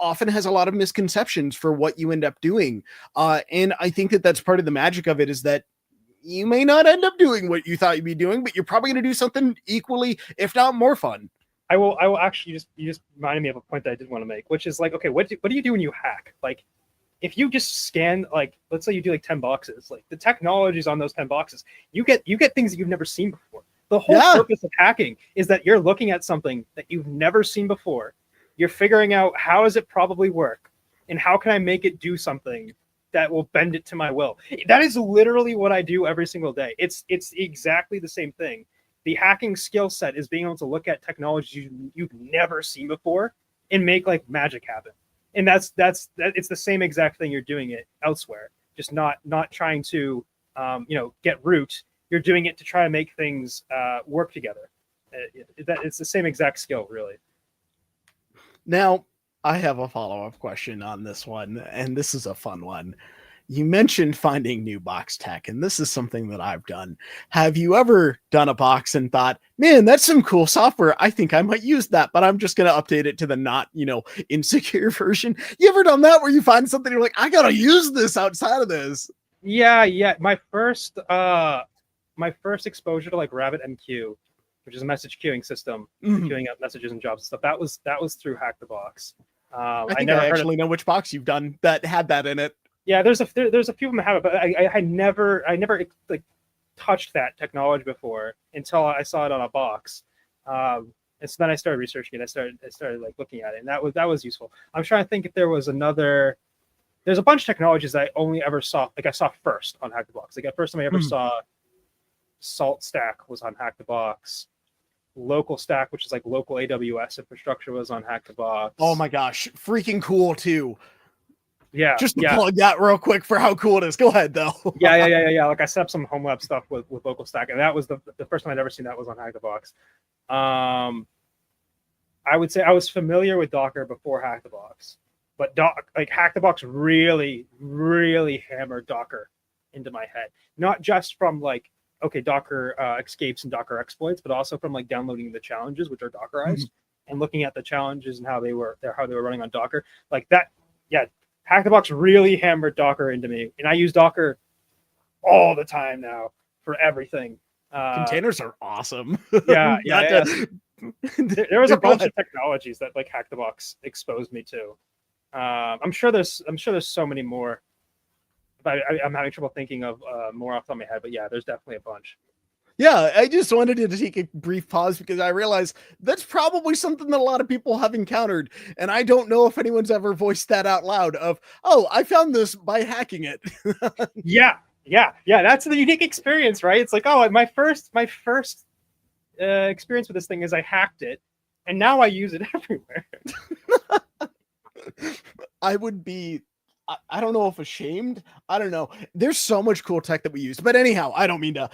often has a lot of misconceptions for what you end up doing, and I think that that's part of the magic of it, is that you may not end up doing what you thought you'd be doing, but you're probably going to do something equally, if not more fun. I will actually you just reminded me of a point that I did want to make, which is like, okay, what do you do when you hack? Like, if you just scan, like, let's say you do like 10 boxes, like the technologies on those 10 boxes, you get things that you've never seen before. The whole purpose of hacking is that you're looking at something that you've never seen before. You're figuring out how does it probably work and how can I make it do something that will bend it to my will. That is literally what I do every single day. It's exactly the same thing. The hacking skill set is being able to look at technologies you've never seen before and make like magic happen. And that's it's the same exact thing you're doing it elsewhere. Just not trying to get root. You're doing it to try to make things work together. It's the same exact skill, really. Now, I have a follow-up question on this one, and this is a fun one. You mentioned finding new box tech, and this is something that I've done. Have you ever done a box and thought, man, that's some cool software. I think I might use that, but I'm just going to update it to the not, insecure version? You ever done that where you find something, you're like, I got to use this outside of this? Yeah. My first exposure to like RabbitMQ, which is a message queuing system, queuing up messages and jobs and stuff, that was through Hack the Box. I think I actually know which box you've done that had that in it. Yeah, there's a few of them that have it, but I never like touched that technology before until I saw it on a box. And so then I started researching it. I started like looking at it, and that was useful. I'm trying to think if there was another. There's a bunch of technologies that I only ever saw, like I saw first on Hack the Box. Like the first time I ever saw Salt Stack was on Hack the Box. Local Stack, which is like local AWS infrastructure, was on Hack the Box. Oh my gosh, freaking cool too. Yeah. Just to plug that real quick for how cool it is. Go ahead though. Yeah. Like I set up some home lab stuff with Local Stack, and that was the first time I'd ever seen that was on Hack the Box. I would say I was familiar with Docker before Hack the Box, but Hack the Box really, really hammered Docker into my head. Not just from like, okay, Docker escapes and Docker exploits, but also from like downloading the challenges, which are Dockerized, and looking at the challenges and how they were running on Docker. Like that, yeah. Hack the Box really hammered Docker into me, and I use Docker all the time now for everything. Containers are awesome. Yeah. There was a bunch of technologies that like Hack the Box exposed me to. I'm sure there's so many more, but I'm having trouble thinking of more off the top of my head. But yeah, there's definitely a bunch. Yeah, I just wanted to take a brief pause because I realized that's probably something that a lot of people have encountered. And I don't know if anyone's ever voiced that out loud of, oh, I found this by hacking it. Yeah. That's the unique experience, right? It's like, oh, my first experience with this thing is I hacked it, and now I use it everywhere. I would be, I don't know if ashamed. I don't know. There's so much cool tech that we use. But anyhow, I don't mean to,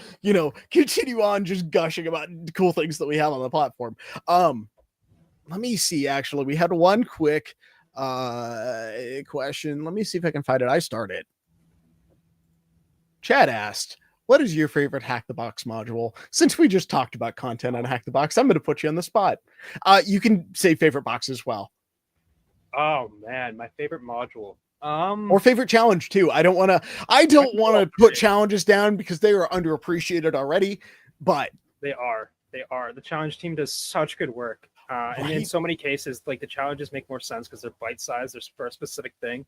continue on just gushing about cool things that we have on the platform. Let me see, actually. We had one quick question. Let me see if I can find it. I started. Chad asked, what is your favorite Hack the Box module? Since we just talked about content on Hack the Box, I'm going to put you on the spot. You can say favorite box as well. Oh man, my favorite module. Or favorite challenge too. I don't want to put challenges down because they are underappreciated already, but they are. The challenge team does such good work. And in so many cases, like the challenges make more sense because they're bite-sized, they're for a specific thing.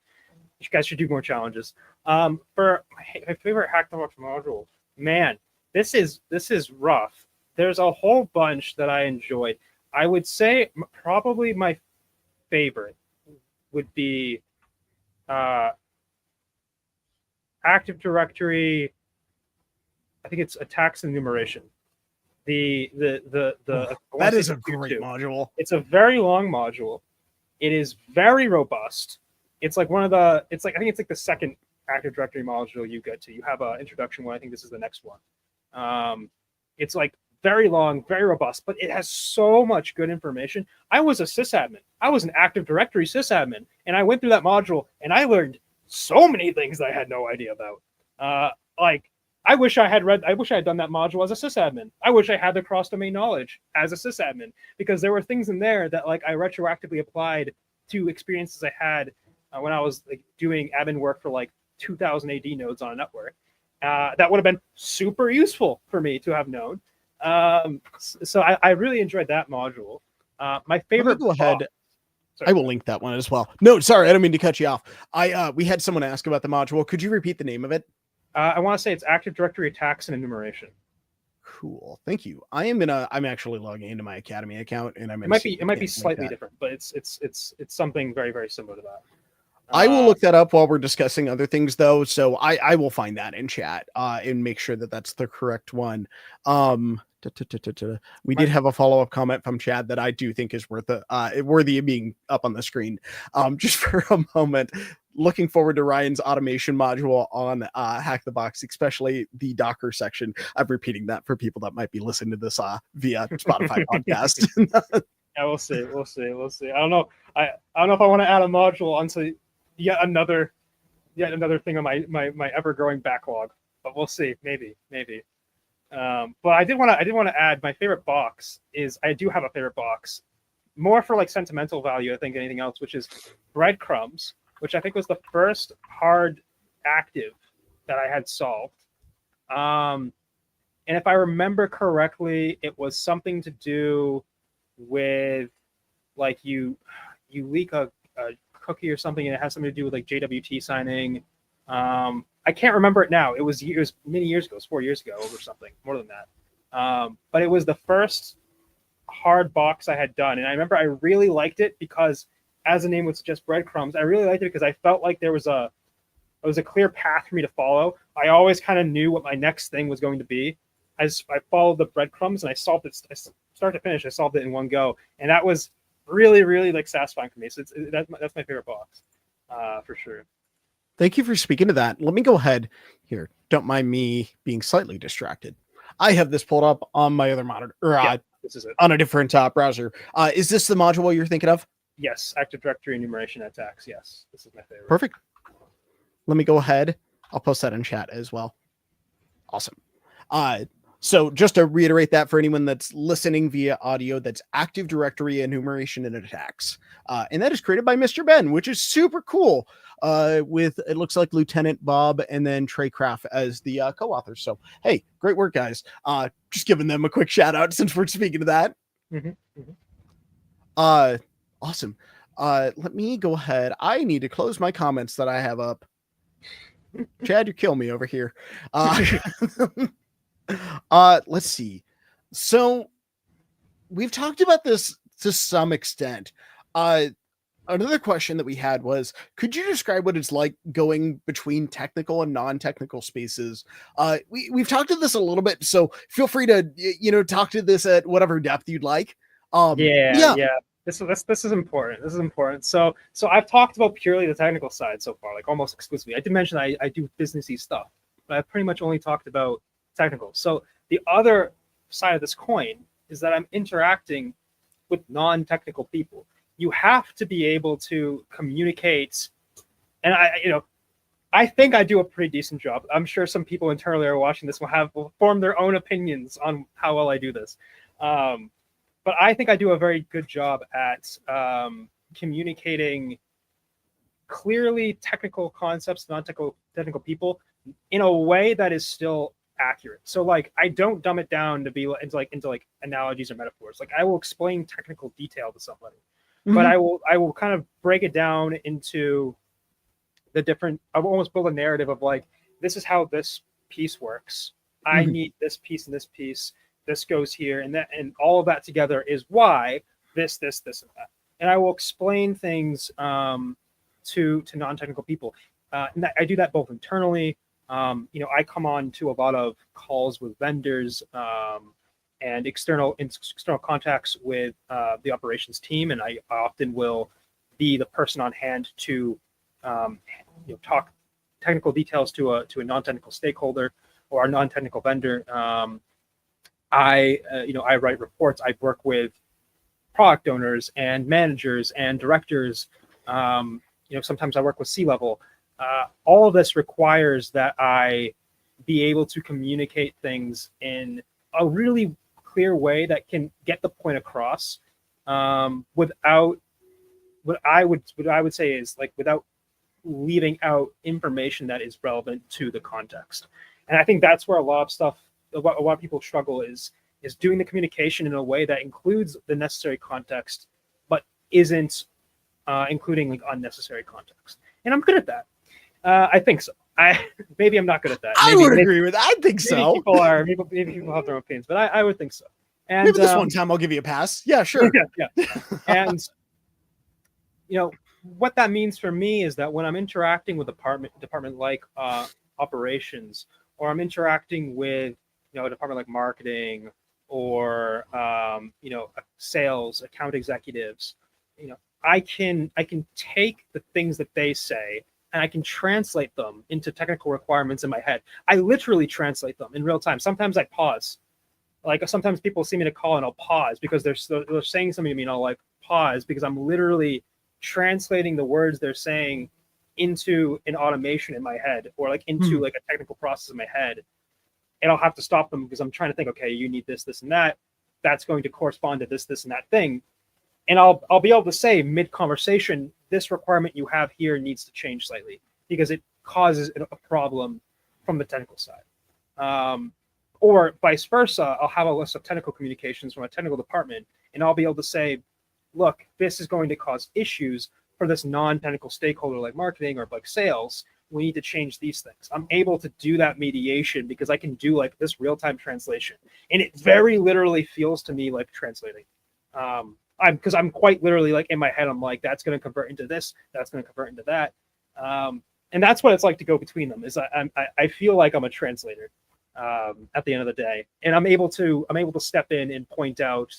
You guys should do more challenges. For my favorite Hack the Box module, man, this is rough. There's a whole bunch that I enjoyed. I would say probably my favorite would be Active Directory. I think it's attacks and enumeration. That is a great module. It's a very long module. It is very robust. It's like one of the. It's like I think it's like the second Active Directory module you get to. You have an introduction one. I think this is the next one. It's like very long, very robust, but it has so much good information. I was a sysadmin. I was an Active Directory sysadmin, and I went through that module and I learned so many things that I had no idea about. Like I wish I had done that module as a sysadmin. I wish I had the cross-domain knowledge as a sysadmin, because there were things in there that like I retroactively applied to experiences I had when I was like doing admin work for like 2000 AD nodes on a network. That would have been super useful for me to have known. So I really enjoyed that module. My favorite. Go ahead. I will link that one as well. No, sorry, I don't mean to cut you off. We had someone ask about the module. Could you repeat the name of it? I want to say it's Active Directory attacks and enumeration. Cool, thank you. I'm actually logging into my Academy account, and it might be slightly different, but it's something very, very similar to that. I will look that up while we're discussing other things, though. So I will find that in chat and make sure that that's the correct one. We did have a follow-up comment from Chad that I do think is worthy of being up on the screen. Just for a moment, looking forward to Ryan's automation module on Hack the Box, especially the Docker section. I'm repeating that for people that might be listening to this via Spotify podcast. Yeah, we'll see. I don't know. I don't know if I want to add a module onto yet another thing on my ever-growing backlog, but we'll see. Maybe. But I did want to add my favorite box is I do have a favorite box, more for like sentimental value I think anything else, which is breadcrumbs, which I think was the first hard active that I had solved. And if I remember correctly, it was something to do with like you leak a cookie or something, and it has something to do with like JWT signing. I can't remember it now. It was many years ago. It was 4 years ago or something, more than that. But it was the first hard box I had done, and I remember I really liked it because, as the name would suggest, breadcrumbs. I really liked it because I felt like there was a clear path for me to follow. I always kind of knew what my next thing was going to be. I followed the breadcrumbs and I solved it. Start to finish, I solved it in one go, and that was really, really like satisfying for me. So that's my favorite box, for sure. Thank you for speaking to that. Let me go ahead here. Don't mind me being slightly distracted. I have this pulled up on my other monitor, or this is it. On a different browser. Is this the module you're thinking of? Yes, Active Directory enumeration attacks. Yes, this is my favorite. Perfect. Let me go ahead. I'll post that in chat as well. Awesome. So just to reiterate that for anyone that's listening via audio, that's Active Directory enumeration and attacks. And that is created by Mr. Ben, which is super cool. With, it looks like Lieutenant Bob and then Trey Craft as the co-authors. So, hey, great work, guys. Just giving them a quick shout out since we're speaking to that. Awesome. Let me go ahead. I need to close my comments that I have up. Chad, you kill me over here. Let's see. So we've talked about this to some extent. Another question that we had was, could you describe what it's like going between technical and non-technical spaces? We've talked to this a little bit, so feel free to, talk to this at whatever depth you'd like. Yeah. This is important. This is important. So I've talked about purely the technical side so far, like almost exclusively. I did mention I do businessy stuff, but I've pretty much only talked about technical. So the other side of this coin is that I'm interacting with non-technical people. You have to be able to communicate, and I think I do a pretty decent job. I'm sure some people internally are watching this will form their own opinions on how well I do this. But I think I do a very good job at communicating clearly technical concepts, non-technical people in a way that is still accurate. So like I don't dumb it down to be into analogies or metaphors. Like I will explain technical detail to somebody, but I will kind of break it down into the different. I've almost built a narrative of like, this is how this piece works. I Mhm. need this piece and this piece. This goes here, and that, and all of that together is why this, and that. And I will explain things to non-technical people. And I do that both internally. I come on to a lot of calls with vendors and external contacts with the operations team, and I often will be the person on hand to talk technical details to a non-technical stakeholder or a non-technical vendor. I write reports. I work with product owners and managers and directors. Sometimes I work with C-level. All of this requires that I be able to communicate things in a really clear way that can get the point across without what I would say is like without leaving out information that is relevant to the context. And I think that's where a lot of people struggle is doing the communication in a way that includes the necessary context, but isn't including like unnecessary context. And I'm good at that. I think so. Maybe I'm not good at that. I would agree with that. I think so. Maybe people have their own opinions, but I would think so. And maybe this one time I'll give you a pass. Yeah, sure. yeah. And what that means for me is that when I'm interacting with department like operations, or I'm interacting with a department like marketing or sales, account executives, I can take the things that they say and I can translate them into technical requirements in my head. I literally translate them in real time. Sometimes I pause. Like sometimes people see me in a call and I'll pause because they're saying something to me and I'll like pause because I'm literally translating the words they're saying into an automation in my head or like into like a technical process in my head. And I'll have to stop them because I'm trying to think, okay, you need this, this, and that. That's going to correspond to this, this, and that thing. And I'll be able to say mid-conversation, this requirement you have here needs to change slightly because it causes a problem from the technical side. Or vice versa, I'll have a list of technical communications from a technical department, and I'll be able to say, look, this is going to cause issues for this non-technical stakeholder like marketing or like sales. We need to change these things. I'm able to do that mediation because I can do like this real-time translation. And it very literally feels to me like translating. Because I'm quite literally like in my head, I'm like, that's going to convert into this, that's going to convert into that. And that's what it's like to go between them is I feel like I'm a translator at the end of the day. And I'm able to step in and point out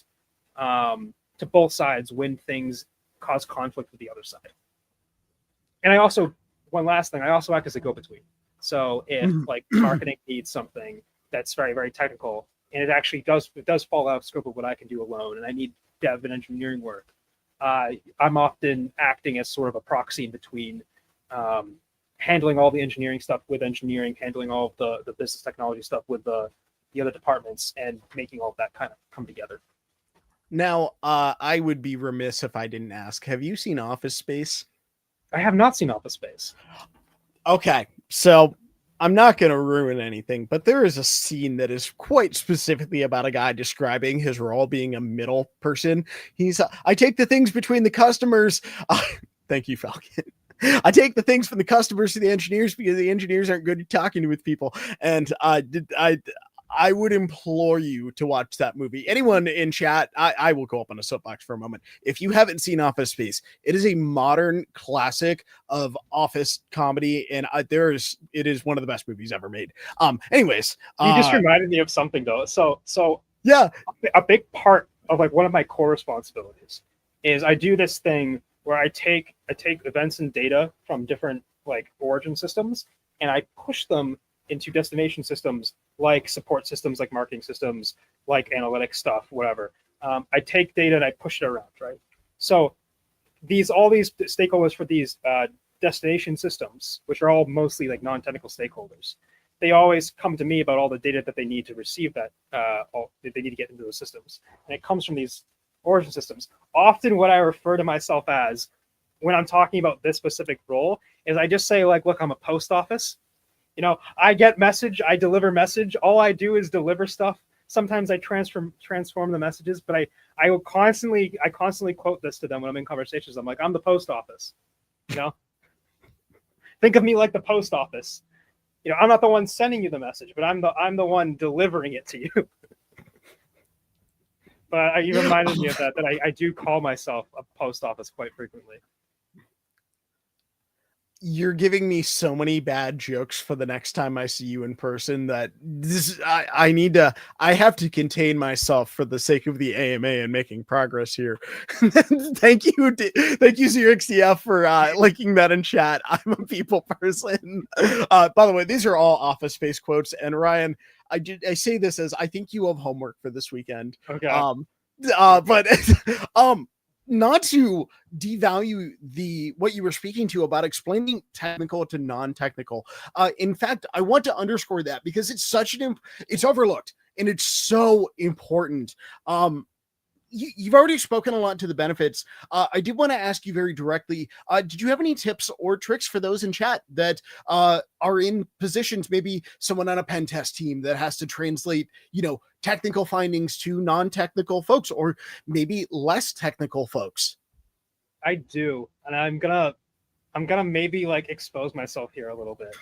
to both sides when things cause conflict with the other side. And one last thing, I also act as a go-between. So if like marketing needs something that's very, very technical, and it actually does fall out of scope of what I can do alone, and I need dev and engineering work, I'm often acting as sort of a proxy in between handling all the engineering stuff with engineering, handling all of the business technology stuff with the other departments, and making all of that kind of come together. Now, I would be remiss if I didn't ask, have you seen Office Space? I have not seen Office Space. Okay, so I'm not going to ruin anything, but there is a scene that is quite specifically about a guy describing his role being a middle person. I take the things between the customers. Thank you, Falcon. I take the things from the customers to the engineers because the engineers aren't good at talking with people. And I would implore you to watch that movie. Anyone in chat, I will go up on a soapbox for a moment. If you haven't seen Office Space, it is a modern classic of office comedy, and it is one of the best movies ever made. Anyways, you just reminded me of something though. So yeah, a big part of like one of my core responsibilities is I do this thing where I take events and data from different like origin systems and I push them into destination systems like support systems, like marketing systems, like analytics stuff, whatever. I take data and I push it around, right? So all these stakeholders for these destination systems, which are all mostly like non-technical stakeholders, they always come to me about all the data that they need to receive that they need to get into those systems. And it comes from these origin systems. Often what I refer to myself as when I'm talking about this specific role is I just say like, look, I'm a post office. I get message, I deliver message. All I do is deliver stuff. Sometimes I transform the messages, but I will constantly quote this to them when I'm in conversations. I'm like, I'm the post office. Think of me like the post office. I'm not the one sending you the message, but I'm the one delivering it to you. But you reminded me of that I do call myself a post office quite frequently. You're giving me so many bad jokes for the next time I see you in person that I have to contain myself for the sake of the AMA and making progress here. Thank you, ZeroXDF, for linking that in chat. I'm a people person. By the way, these are all Office Space quotes, and Ryan, I say this as I think you have homework for this weekend. Okay. But not to devalue what you were speaking to about explaining technical to non-technical. In fact, I want to underscore that because it's it's overlooked and it's so important. You've already spoken a lot to the benefits. I did want to ask you very directly, did you have any tips or tricks for those in chat that are in positions, maybe someone on a pen test team that has to translate, technical findings to non-technical folks, or maybe less technical folks? I do, and I'm gonna maybe like expose myself here a little bit.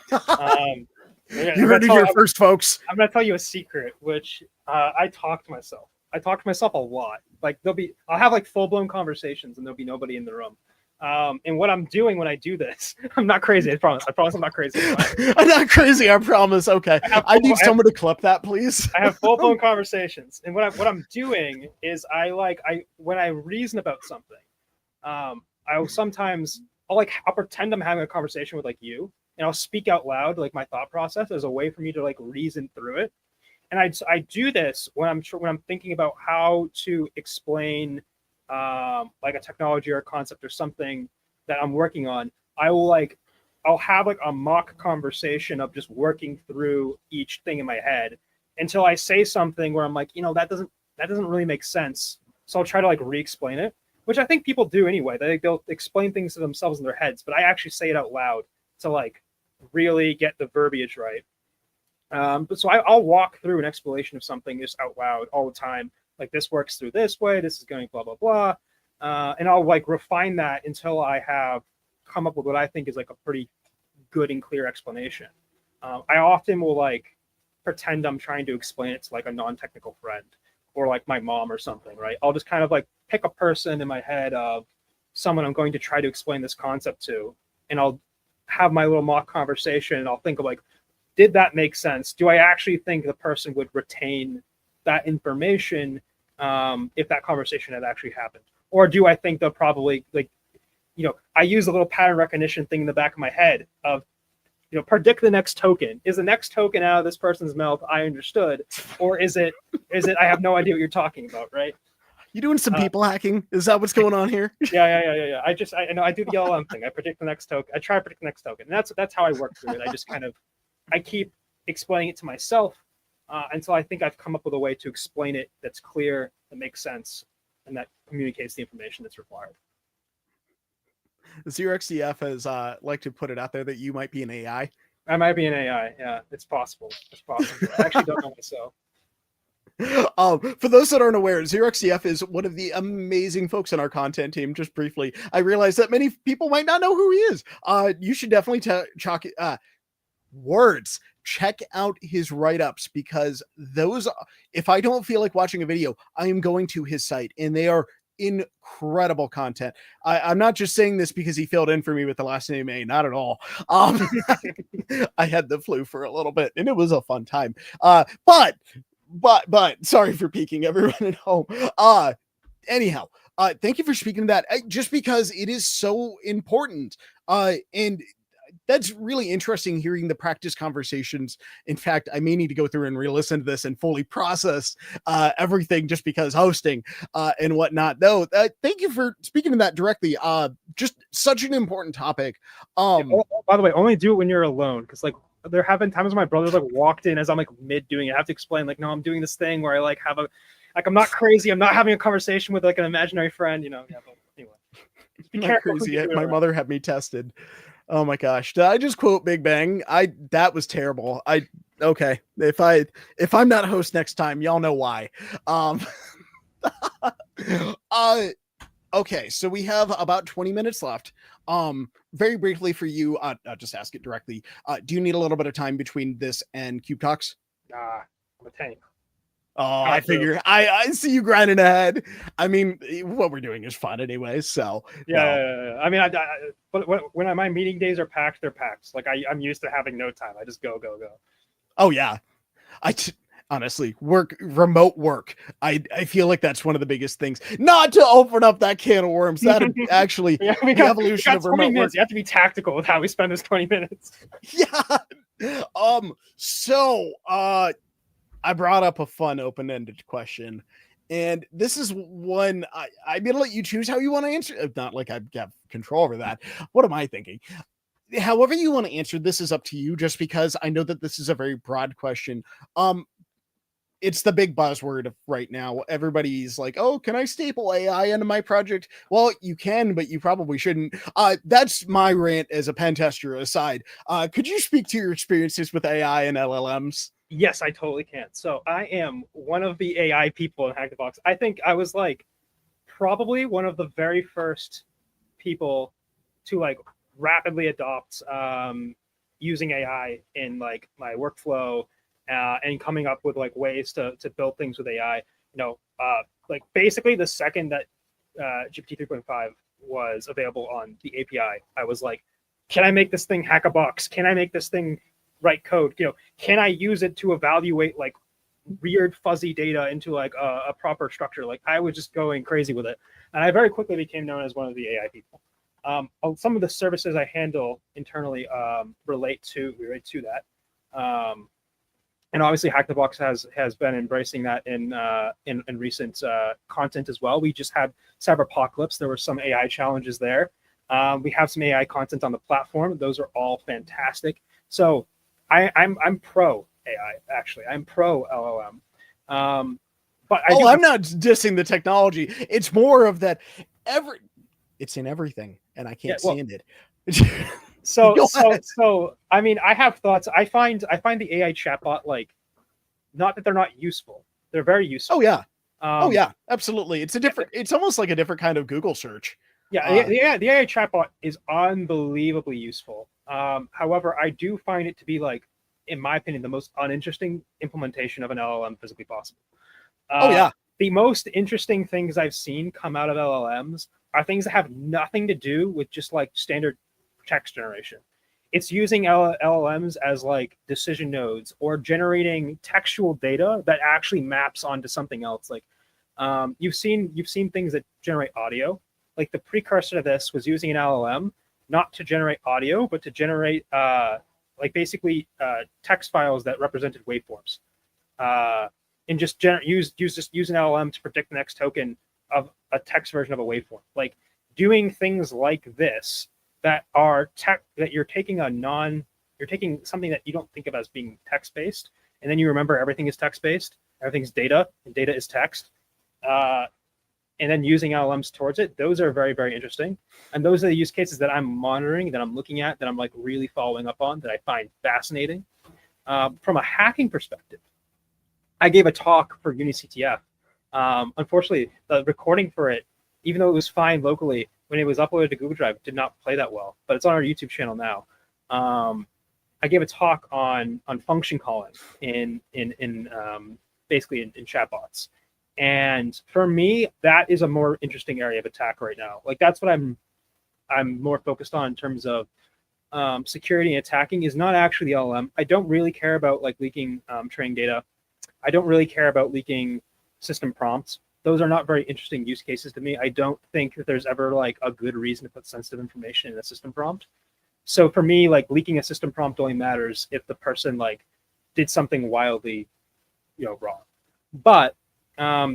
You heard it here first, folks. I'm gonna tell you a secret, which I talk to myself. I talk to myself a lot. Like I'll have like full blown conversations, and there'll be nobody in the room. And what I'm doing when I do this, I'm not crazy. I promise. I'm not crazy. I'm not crazy. I promise. Okay. I need someone to clip that, please. I have full blown conversations, and what I'm doing is when I reason about something, I'll pretend I'm having a conversation with like you, and I'll speak out loud like my thought process as a way for me to like reason through it. And I do this when I'm thinking about how to explain like a technology or a concept or something that I'm working on. I'll have like a mock conversation of just working through each thing in my head until I say something where I'm like, that doesn't really make sense. So I'll try to like re-explain it, which I think people do anyway. They'll explain things to themselves in their heads, but I actually say it out loud to like really get the verbiage right. But so I'll walk through an explanation of something just out loud all the time. Like, this works through this way. This is going blah, blah, blah. And I'll like refine that until I have come up with what I think is like a pretty good and clear explanation. I often will like pretend I'm trying to explain it to like a non-technical friend or like my mom or something, right? I'll just kind of like pick a person in my head of someone I'm going to try to explain this concept to, and I'll have my little mock conversation, and I'll think of like, did that make sense? Do I actually think the person would retain that information if that conversation had actually happened? Or do I think they'll probably I use a little pattern recognition thing in the back of my head of, predict the next token. Is the next token out of this person's mouth? I understood. Or is it I have no idea what you're talking about, right? You doing some people hacking? Is that what's going on here? Yeah. I do the LLM thing. I predict the next token. I try to predict the next token. And that's how I work through it. I just I keep explaining it to myself until I think I've come up with a way to explain it that's clear, that makes sense, and that communicates the information that's required. ZeroXDF has like to put it out there that you might be an AI. I might be an AI. Yeah, it's possible. I actually don't know myself. For those that aren't aware, ZeroXDF is one of the amazing folks on our content team. Just briefly, I realize that many people might not know who he is. You should definitely check out his write-ups, because those, if I don't feel like watching a video, I am going to his site, and they are incredible content. I'm not just saying this because he filled in for me with the last name A, not at all. I had the flu for a little bit and it was a fun time. But sorry for peeking everyone at home. Anyhow, thank you for speaking to that, just because it is so important. And that's really interesting, hearing the practice conversations. In fact, I may need to go through and re-listen to this and fully process everything, just because hosting and whatnot. Though, thank you for speaking to that directly. Just such an important topic. By the way, only do it when you're alone, because like there have been times when my brother like walked in as I'm like mid doing it. I have to explain like, no, I'm doing this thing where I like have I'm not crazy. I'm not having a conversation with like an imaginary friend. Yeah, but anyway, be careful. Crazy. My mother had me tested. Oh my gosh. Did I just quote Big Bang? That was terrible. Okay. If I'm not host next time, y'all know why. Okay, so we have about 20 minutes left. Very briefly for you, I'll just ask it directly. Do you need a little bit of time between this and Cube Talks? Nah, I'm a tank. Oh, I Power through. figure I see you grinding ahead. I mean, what we're doing is fun anyway, so Yeah, no. yeah, yeah. I mean, but when my meeting days are packed, they're packed. Like I'm used to having no time. I just go, go, go. Oh yeah. I t- Honestly, remote work. I feel like that's one of the biggest things. Not to open up that can of worms. That actually Yeah, the evolution we got of 20 remote work. minutes. You have to be tactical with how we spend those 20 minutes. Yeah. So I brought up a fun open-ended question. And this is one I'm gonna let you choose how you want to answer. If not, like I have control over that. What am I thinking? However you want to answer this is up to you, just because I know that this is a very broad question. It's the big buzzword of right now. Everybody's like, oh, can I staple AI into my project? Well, you can, but you probably shouldn't. That's my rant as a pen tester aside. Could you speak to your experiences with AI and LLMs? Yes, I totally can. So I am one of the AI people in Hack the Box. I think I was like probably one of the very first people to like rapidly adopt using AI in like my workflow and coming up with like ways to build things with AI. Like basically the second that GPT 3.5 was available on the API, I was like, can I make this thing hack a box? Can I make this thing write code? Can I use it to evaluate like weird fuzzy data into like a proper structure? Like I was just going crazy with it, and I very quickly became known as one of the AI people. Some of the services I handle internally relate to that. And obviously, Hack the Box has been embracing that in recent content as well. We just had Cyberpocalypse. There were some AI challenges there. We have some AI content on the platform. Those are all fantastic. So I'm pro AI. Actually, I'm pro LLM. But I do. I'm not dissing the technology. It's more of that it's in everything, and I Yeah. can't Well, stand it. so I mean, I have thoughts. I find the AI chatbot like not that they're not useful. They're very useful. Oh yeah. Oh Um, yeah, absolutely. It's almost like a different kind of Google search. yeah, the AI chatbot is unbelievably useful. However, I do find it to be like, in my opinion, the most uninteresting implementation of an LLM physically possible. Oh Uh, yeah. the most interesting things I've seen come out of LLMs are things that have nothing to do with just like standard text generation. It's using LLMs as like decision nodes or generating textual data that actually maps onto something else. Like you've seen things that generate audio. Like the precursor to this was using an LLM not to generate audio, but to generate like basically text files that represented waveforms. And just use an LLM to predict the next token of a text version of a waveform. Like doing things like this that are that you're taking something that you don't think of as being text based, and then you remember everything is text based, everything's data, and data is text, and then using LLMs towards it. Those are very, very interesting, and those are the use cases that I'm monitoring, that I'm looking at, that I'm like really following up on, that I find fascinating. From a hacking perspective, I gave a talk for UniCTF. Unfortunately, the recording for it, even though it was fine locally, when it was uploaded to Google Drive, it did not play that well. But it's on our YouTube channel now. I gave a talk on function calling in basically in chatbots, and for me, that is a more interesting area of attack right now. Like that's what I'm more focused on in terms of security and attacking. Is not actually the LLM. I don't really care about like leaking training data. I don't really care about leaking system prompts. Those are not very interesting use cases to me. I don't think that there's ever like a good reason to put sensitive information in a system prompt. So for me, like leaking a system prompt only matters if the person like did something wildly, wrong. But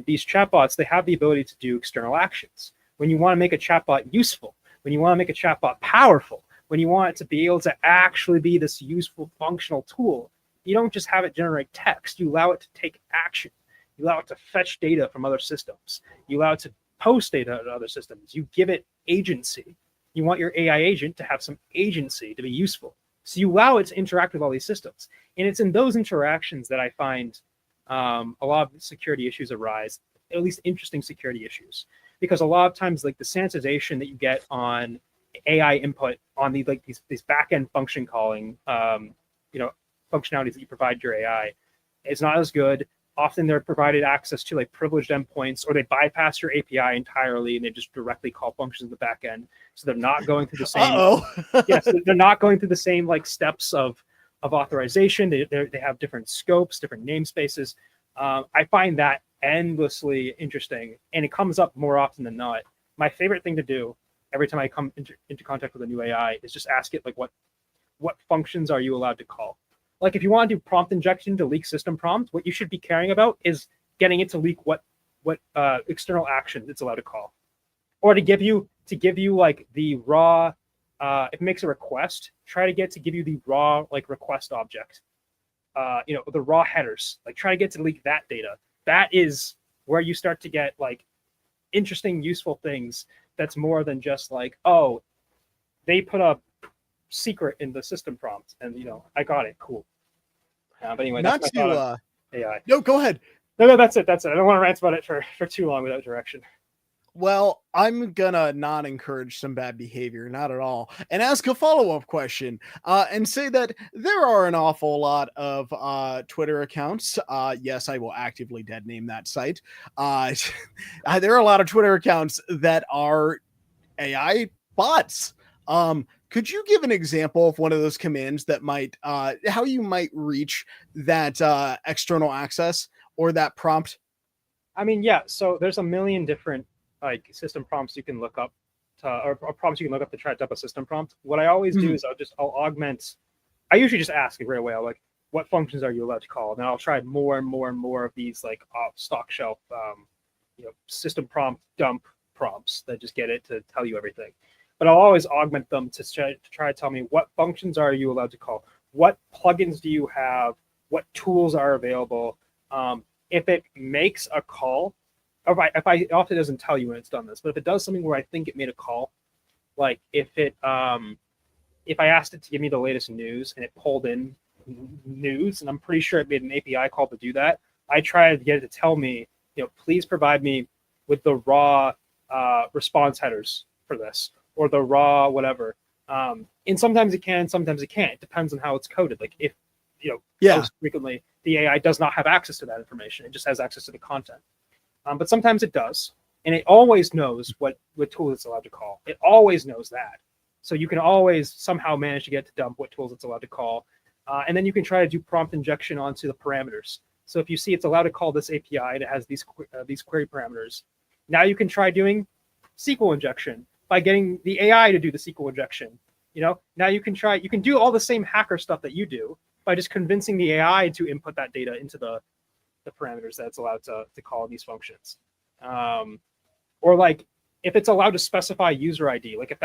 these chatbots, they have the ability to do external actions. When you want to make a chatbot useful, when you want to make a chatbot powerful, when you want it to be able to actually be this useful functional tool, you don't just have it generate text. You allow it to take action. You allow it to fetch data from other systems. You allow it to post data to other systems. You give it agency. You want your AI agent to have some agency to be useful. So you allow it to interact with all these systems. And it's in those interactions that I find a lot of security issues arise, at least interesting security issues. because a lot of times like the sanitization that you get on AI input on the like these back end function calling functionalities that you provide your AI is not as good. Often they're provided access to like privileged endpoints, or they bypass your API entirely and they just directly call functions in the back end. So they're not going through the same. Yes, they're not going through the same like steps of authorization. They have different scopes, different namespaces. I find that endlessly interesting, and it comes up more often than not. My favorite thing to do every time I come into contact with a new AI is just ask it like, what functions are you allowed to call? Like if you want to do prompt injection to leak system prompts, what you should be caring about is getting it to leak what external actions it's allowed to call, or to give you like the raw. If it makes a request, try to get to give you the raw like request object. The raw headers. Like try to get to leak that data. That is where you start to get like interesting, useful things. That's more than just like, oh, they put a secret in the system prompt, and I got it. Cool. But anyway, Not that's to AI. No, go ahead. No, that's it. I don't want to rant about it for too long without direction. Well, I'm gonna not encourage some bad behavior, not at all, and ask a follow-up question, and say that there are an awful lot of Twitter accounts. Yes, I will actively dead name that site. There are a lot of Twitter accounts that are AI bots. Could you give an example of one of those commands that might, how you might reach that external access or that prompt? I mean, yeah. So there's a million different like system prompts you can look up or prompts you can look up to try to type a system prompt. What I always do is I'll augment. I usually just ask it right away. I'll like, what functions are you allowed to call? And then I'll try more and more and more of these like off stock shelf, system prompt dump prompts that just get it to tell you everything. But I'll always augment them to try to tell me what functions are you allowed to call, what plugins do you have, what tools are available. If it makes a call, if I often doesn't tell you when it's done this, but if it does something where I think it made a call, like if I asked it to give me the latest news and it pulled in news, and I'm pretty sure it made an API call to do that, I try to get it to tell me, please provide me with the raw response headers for this, or the raw whatever. And sometimes it can, sometimes it can't. It depends on how it's coded. Like if most frequently the AI does not have access to that information, it just has access to the content. But sometimes it does, and it always knows what tool it's allowed to call. It always knows that. So you can always somehow manage to get to dump what tools it's allowed to call. And then you can try to do prompt injection onto the parameters. So if you see it's allowed to call this API and it has these query parameters, now you can try doing SQL injection by getting the AI to do the SQL injection. Now you can do all the same hacker stuff that you do by just convincing the AI to input that data into the parameters that's allowed to call these functions. Or like if it's allowed to specify user ID, like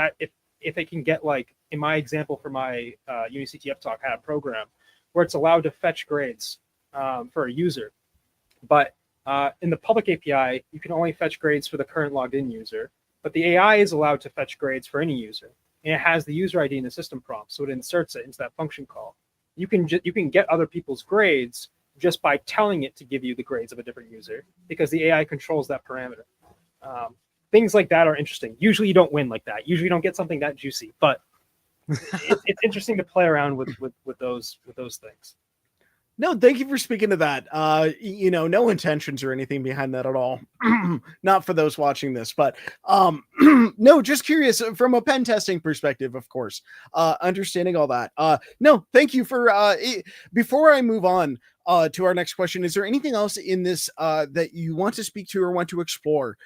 if it can get, like in my example for my UniCTF talk, I had a program where it's allowed to fetch grades for a user. But in the public API, you can only fetch grades for the current logged in user, but the AI is allowed to fetch grades for any user. And it has the user ID in the system prompt, so it inserts it into that function call. You can get other people's grades just by telling it to give you the grades of a different user, because the AI controls that parameter. Things like that are interesting. Usually you don't win like that. Usually you don't get something that juicy, but it's interesting to play around with those things. No, thank you for speaking to that. No intentions or anything behind that at all. Not for those watching this, but no, just curious from a pen testing perspective, of course, understanding all that. No, thank you for, before I move on to our next question, is there anything else in this that you want to speak to or want to explore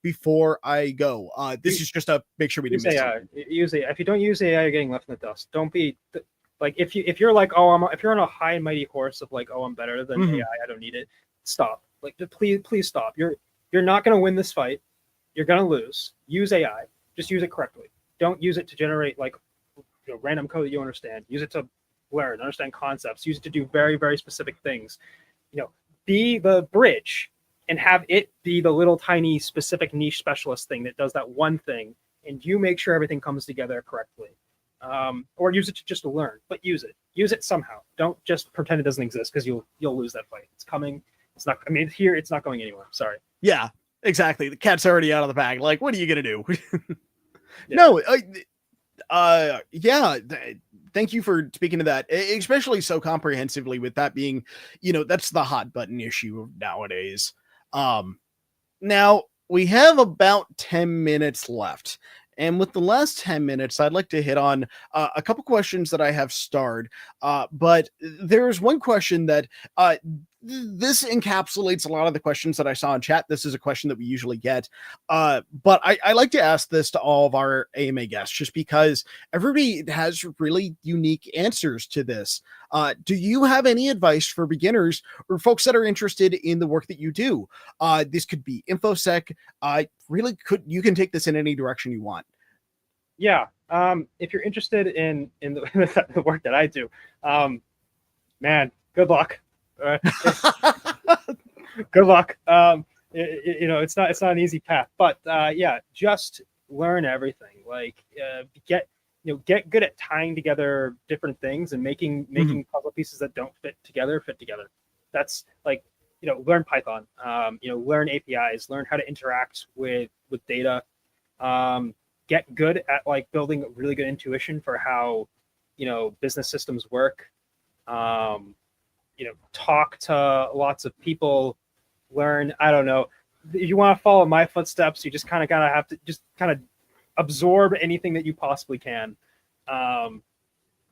before I go? This is just to make sure we didn't miss something. Use AI. If you don't use AI, you're getting left in the dust. Don't be like, if you're like, if you're on a high and mighty horse of like, I'm better than AI, I don't need it. Stop. Like, please stop. You're not going to win this fight. You're going to lose. Use AI. Just use it correctly. Don't use it to generate like random code that you understand. Use it to learn, understand concepts. Use it to do very, very specific things. Be the bridge and have it be the little tiny specific niche specialist thing that does that one thing, and you make sure everything comes together correctly. Or use it to just learn, but use it somehow. Don't just pretend it doesn't exist, because you'll lose that fight. It's coming. It's not. I mean, here it's not going anywhere. Sorry. Yeah. Exactly. The cat's already out of the bag. Like, what are you gonna do? Yeah. No, yeah. Thank you for speaking to that, especially so comprehensively. With that being, that's the hot button issue nowadays. Um, Now, we have about 10 minutes left. And with the last 10 minutes, I'd like to hit on a couple questions that I have starred. But there's one question that this encapsulates a lot of the questions that I saw in chat. This is a question that we usually get. But I like to ask this to all of our AMA guests just because everybody has really unique answers to this. Do you have any advice for beginners or folks that are interested in the work that you do? This could be InfoSec. Really, you can take this in any direction you want. Yeah. If you're interested in the, the work that I do, man, good luck. Good luck. It's not an easy path, but yeah, just learn everything. Like get good at tying together different things and making puzzle pieces that don't fit together. That's like, learn Python. Learn APIs. Learn how to interact with data. Get good at like building a really good intuition for how business systems work. Talk to lots of people. Learn, I don't know, if you want to follow my footsteps, you just kind of gotta have to just kind of absorb anything that you possibly can, and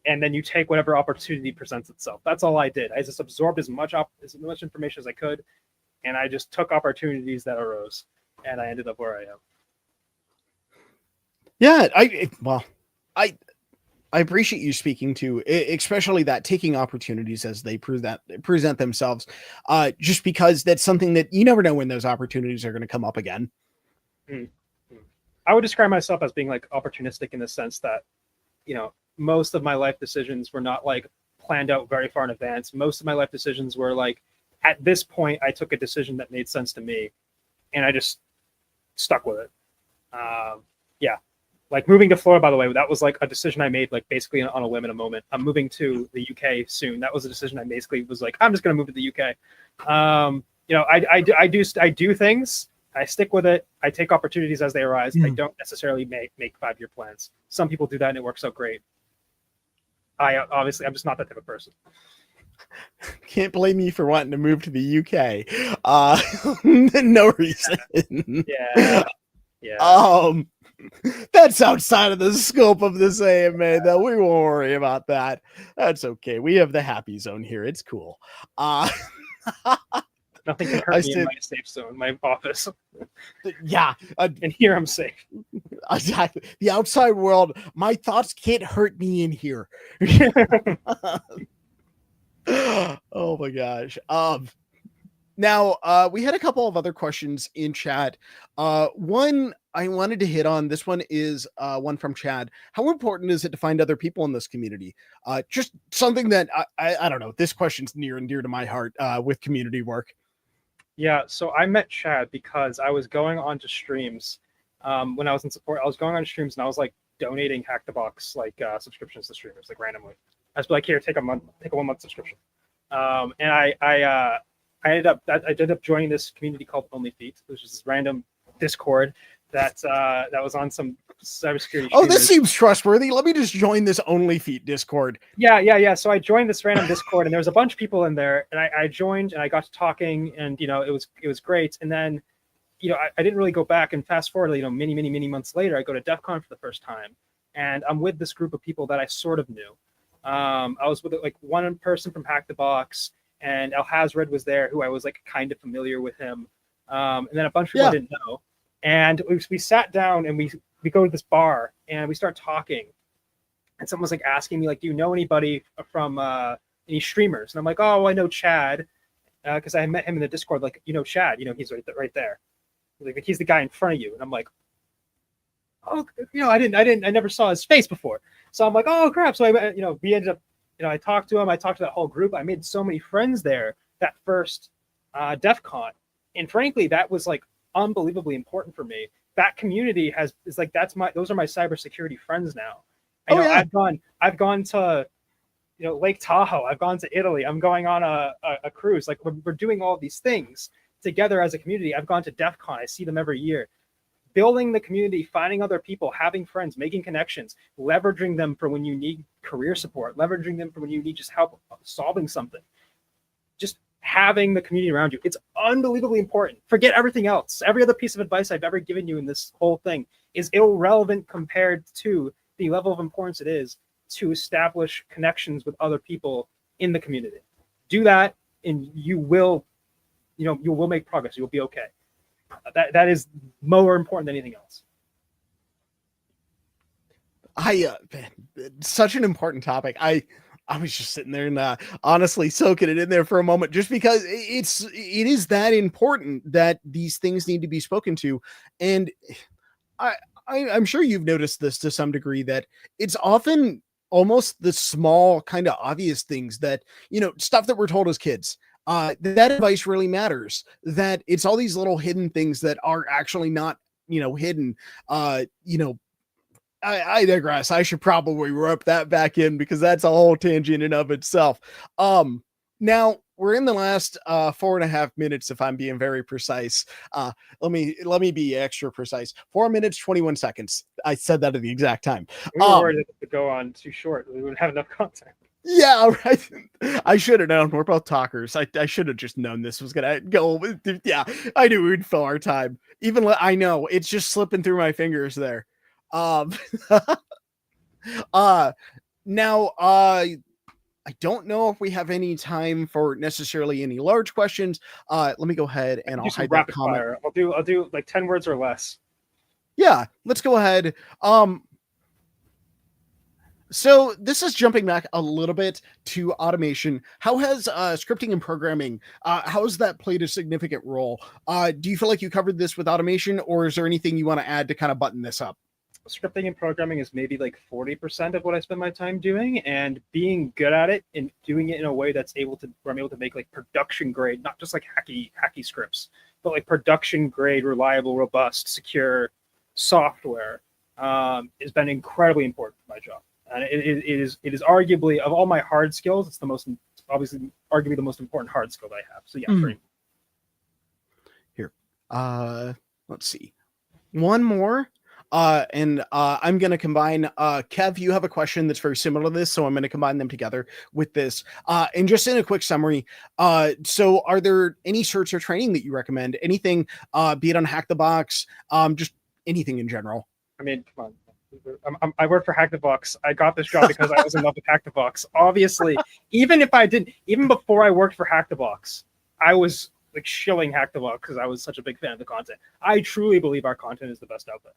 then you take whatever opportunity presents itself. That's all I did. I just absorbed as much information as I could, and I just took opportunities that arose, and I ended up where I am. Yeah, I appreciate you speaking to, especially that taking opportunities as they present themselves, just because that's something that you never know when those opportunities are going to come up again. Mm-hmm. I would describe myself as being like opportunistic in the sense that, most of my life decisions were not like planned out very far in advance. Most of my life decisions were like, at this point, I took a decision that made sense to me, and I just stuck with it. Yeah. Like moving to Florida, by the way, that was like a decision I made, like basically on a whim in a moment. I'm moving to the UK soon. That was a decision I basically was like, I'm just going to move to the UK. I do things. I stick with it. I take opportunities as they arise. I don't necessarily make 5-year plans. Some people do that and it works out great. I'm just not that type of person. Can't blame me for wanting to move to the UK. No reason. Yeah. Yeah. That's outside of the scope of this AMA, though. We won't worry about that. That's okay. We have the happy zone here. It's cool. Nothing can hurt me in my safe zone, my office. Yeah. And here I'm safe. Exactly. The outside world, my thoughts can't hurt me in here. Oh my gosh. Now, we had a couple of other questions in chat. One I wanted to hit on. This one is one from Chad. How important is it to find other people in this community? Just something that I don't know. This question's near and dear to my heart with community work. Yeah, so I met Chad because I was going on to streams when I was in support. I was going on streams and I was like donating Hack the Box like subscriptions to streamers like randomly. I was like, here, take a 1-month subscription. And I ended up joining this community called OnlyFeet, which is this random Discord that was on some cybersecurity. Oh, this seems trustworthy. Let me just join this OnlyFeet Discord. Yeah. So I joined this random Discord, and there was a bunch of people in there, and I joined, and I got to talking, and it was great. And then, I didn't really go back. And fast forward, many months later, I go to DEF CON for the first time, and I'm with this group of people that I sort of knew. I was with like one person from Hack the Box, and El Hazred was there, who I was like kind of familiar with him, and then a bunch of people I didn't know. And we sat down and we go to this bar and we start talking. And someone's like asking me, like, do you know anybody from any streamers? And I'm like, oh, I know Chad, because I met him in the Discord. Like, Chad, he's right there. Like, he's the guy in front of you. And I'm like, oh, I never saw his face before. So I'm like, oh crap. So we ended up, I talked to him. I talked to that whole group. I made so many friends there that first DEF CON. And frankly, that was like unbelievably important for me. That community those are my cybersecurity friends now. I've gone to Lake Tahoe. I've gone to Italy. I'm going on a cruise. Like we're doing all these things together as a community. I've gone to DEF CON. I see them every year. Building the community, finding other people, having friends, making connections, leveraging them for when you need career support, leveraging them for when you need just help solving something. Just having the community around you. It's unbelievably important. Forget everything else. Every other piece of advice I've ever given you in this whole thing is irrelevant compared to the level of importance it is to establish connections with other people in the community. Do that and you will make progress. You'll be okay. That is more important than anything else. Such an important topic. I was just sitting there and honestly soaking it in there for a moment, just because it is that important that these things need to be spoken to. And I'm sure you've noticed this to some degree, that it's often almost the small kind of obvious things that, stuff that we're told as kids. That advice really matters, that it's all these little hidden things that are actually not, hidden. I digress. I should probably rope that back in, because that's a whole tangent in of itself. Now we're in the last 4.5 minutes, if I'm being very precise. Let me be extra precise. 4 minutes, 21 seconds. I said that at the exact time. We were worried it would go on too short. We wouldn't have enough content. Yeah, right. I should have known. We're both talkers. I should have just known this was gonna go. Yeah, I knew we'd fill our time. I know it's just slipping through my fingers there. Now, I don't know if we have any time for necessarily any large questions. Let me go ahead and I'll hide that comment. Fire. I'll do like 10 words or less. Yeah, let's go ahead. So this is jumping back a little bit to automation. How has scripting and programming, how has that played a significant role? Do you feel like you covered this with automation, or is there anything you want to add to kind of button this up? Scripting and programming is maybe like 40% of what I spend my time doing, and being good at it and doing it in a way where I'm able to make like production grade, not just like hacky scripts, but like production grade, reliable, robust, secure software has been incredibly important for my job. And it is arguably, of all my hard skills, it's arguably the most important hard skill that I have. So yeah, Here, let's see, one more. And I'm going to combine, Kev, you have a question that's very similar to this, so I'm going to combine them together with this. And just in a quick summary, so are there any certs or training that you recommend? Anything, be it on Hack the Box, just anything in general? I mean, come on. I work for Hack the Box. I got this job because I was in love with Hack the Box. Obviously, even before I worked for Hack the Box, I was like shilling Hack the Box because I was such a big fan of the content. I truly believe our content is the best out there.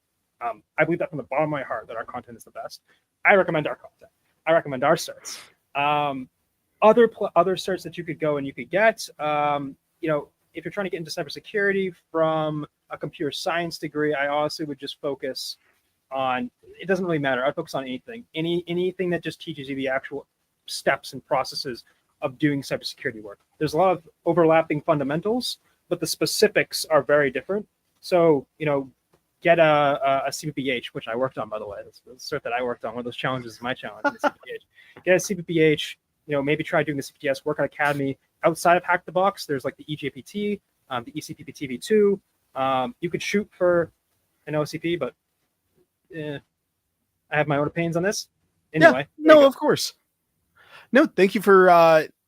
I believe that from the bottom of my heart, that our content is the best. I recommend our content. I recommend our certs. Other certs that you could go and you could get, if you're trying to get into cybersecurity from a computer science degree, I honestly would just focus on, it doesn't really matter. I'd focus on anything that just teaches you the actual steps and processes of doing cybersecurity work. There's a lot of overlapping fundamentals, but the specifics are very different. So, get a CPPH, which I worked on, by the way. That's the cert that I worked on. One of those challenges is my challenge. Get a CPPH, maybe try doing the CPTS, work on Academy. Outside of Hack the Box, there's like the EJPT, the ECPP TV2. You could shoot for an OCP, but I have my own opinions on this. Anyway. Yeah, no, of course. No, thank you for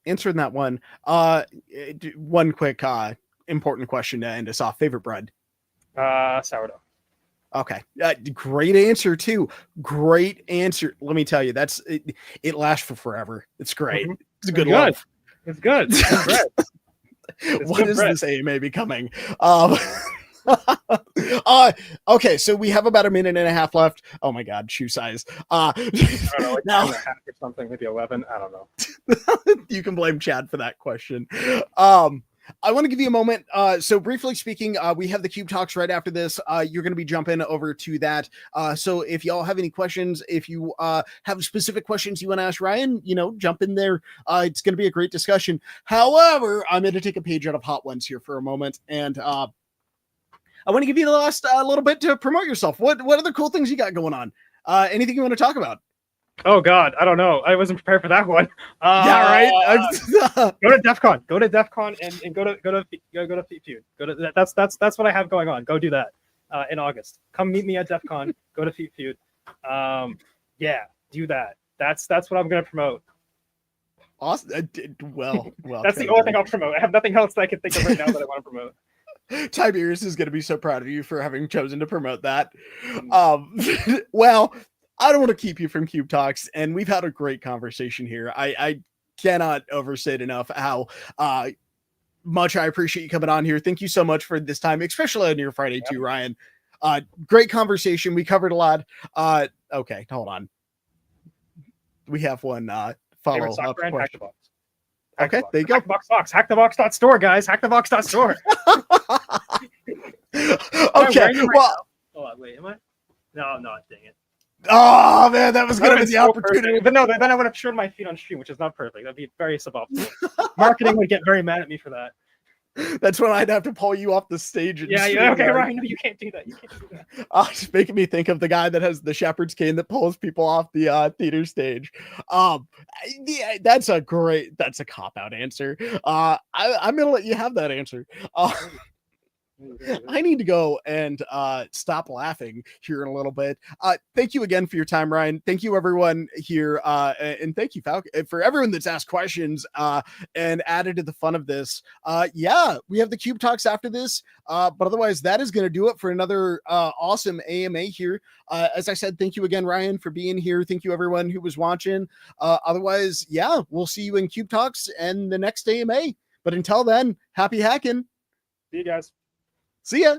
answering that one. One quick important question to end us off. Favorite bread? Sourdough. Okay. Great answer too. Great answer. Let me tell you, it lasts for forever. It's great. Mm-hmm. It's a good love. It's good. It's bread. What is this AMA becoming? Okay, so we have about 1.5 minutes left. Oh my god, shoe size. I don't know, like now, 1.5 or something, maybe 11. I don't know. You can blame Chad for that question. I want to give you a moment. So briefly speaking, we have the Cube Talks right after this. You're going to be jumping over to that. So if y'all have any questions, if you have specific questions you want to ask Ryan, jump in there. It's going to be a great discussion. However, I'm going to take a page out of Hot Ones here for a moment, and I want to give you the last little bit to promote yourself. What other cool things you got going on? Anything you want to talk about? Oh God, I don't know. I wasn't prepared for that one. Yeah, right. Go to DEF CON. Go to DEF CON and go to Feud. Go to that's what I have going on. Go do that in August. Come meet me at DEF CON. Go to Feud. Yeah, do that. That's what I'm gonna promote. Awesome. Well, That's the only thing I'll promote. I have nothing else that I can think of right now that I want to promote. Tiberius is going to be so proud of you for having chosen to promote that. Well, I don't want to keep you from Cube Talks, and we've had a great conversation here. I cannot overstate enough how much I appreciate you coming on here. Thank you so much for this time, especially on your Friday too, Ryan. Great conversation. We covered a lot. Okay, hold on. We have one follow up question. Okay, there you go. Hackthebox Socks. Hackthebox.store, guys. Hackthebox.store. Okay. Well, oh wait, am I? No, I'm not. Dang it. Oh man, that was gonna be the opportunity. But no, then I would have shown my feet on stream, which is not perfect. That'd be very suboptimal. Marketing would get very mad at me for that. That's when I'd have to pull you off the stage. Yeah, okay, Ryan. No, you can't do that. You can't do that. It's making me think of the guy that has the shepherd's cane that pulls people off the theater stage. Yeah, that's a cop out answer. I'm gonna let you have that answer. I need to go and stop laughing here in a little bit. Thank you again for your time, Ryan. Thank you, everyone here. And thank you, Falcon, for everyone that's asked questions and added to the fun of this. Yeah, we have the Cube Talks after this. But otherwise, that is going to do it for another awesome AMA here. As I said, thank you again, Ryan, for being here. Thank you, everyone who was watching. Otherwise, yeah, we'll see you in Cube Talks and the next AMA. But until then, happy hacking. See you guys. See ya.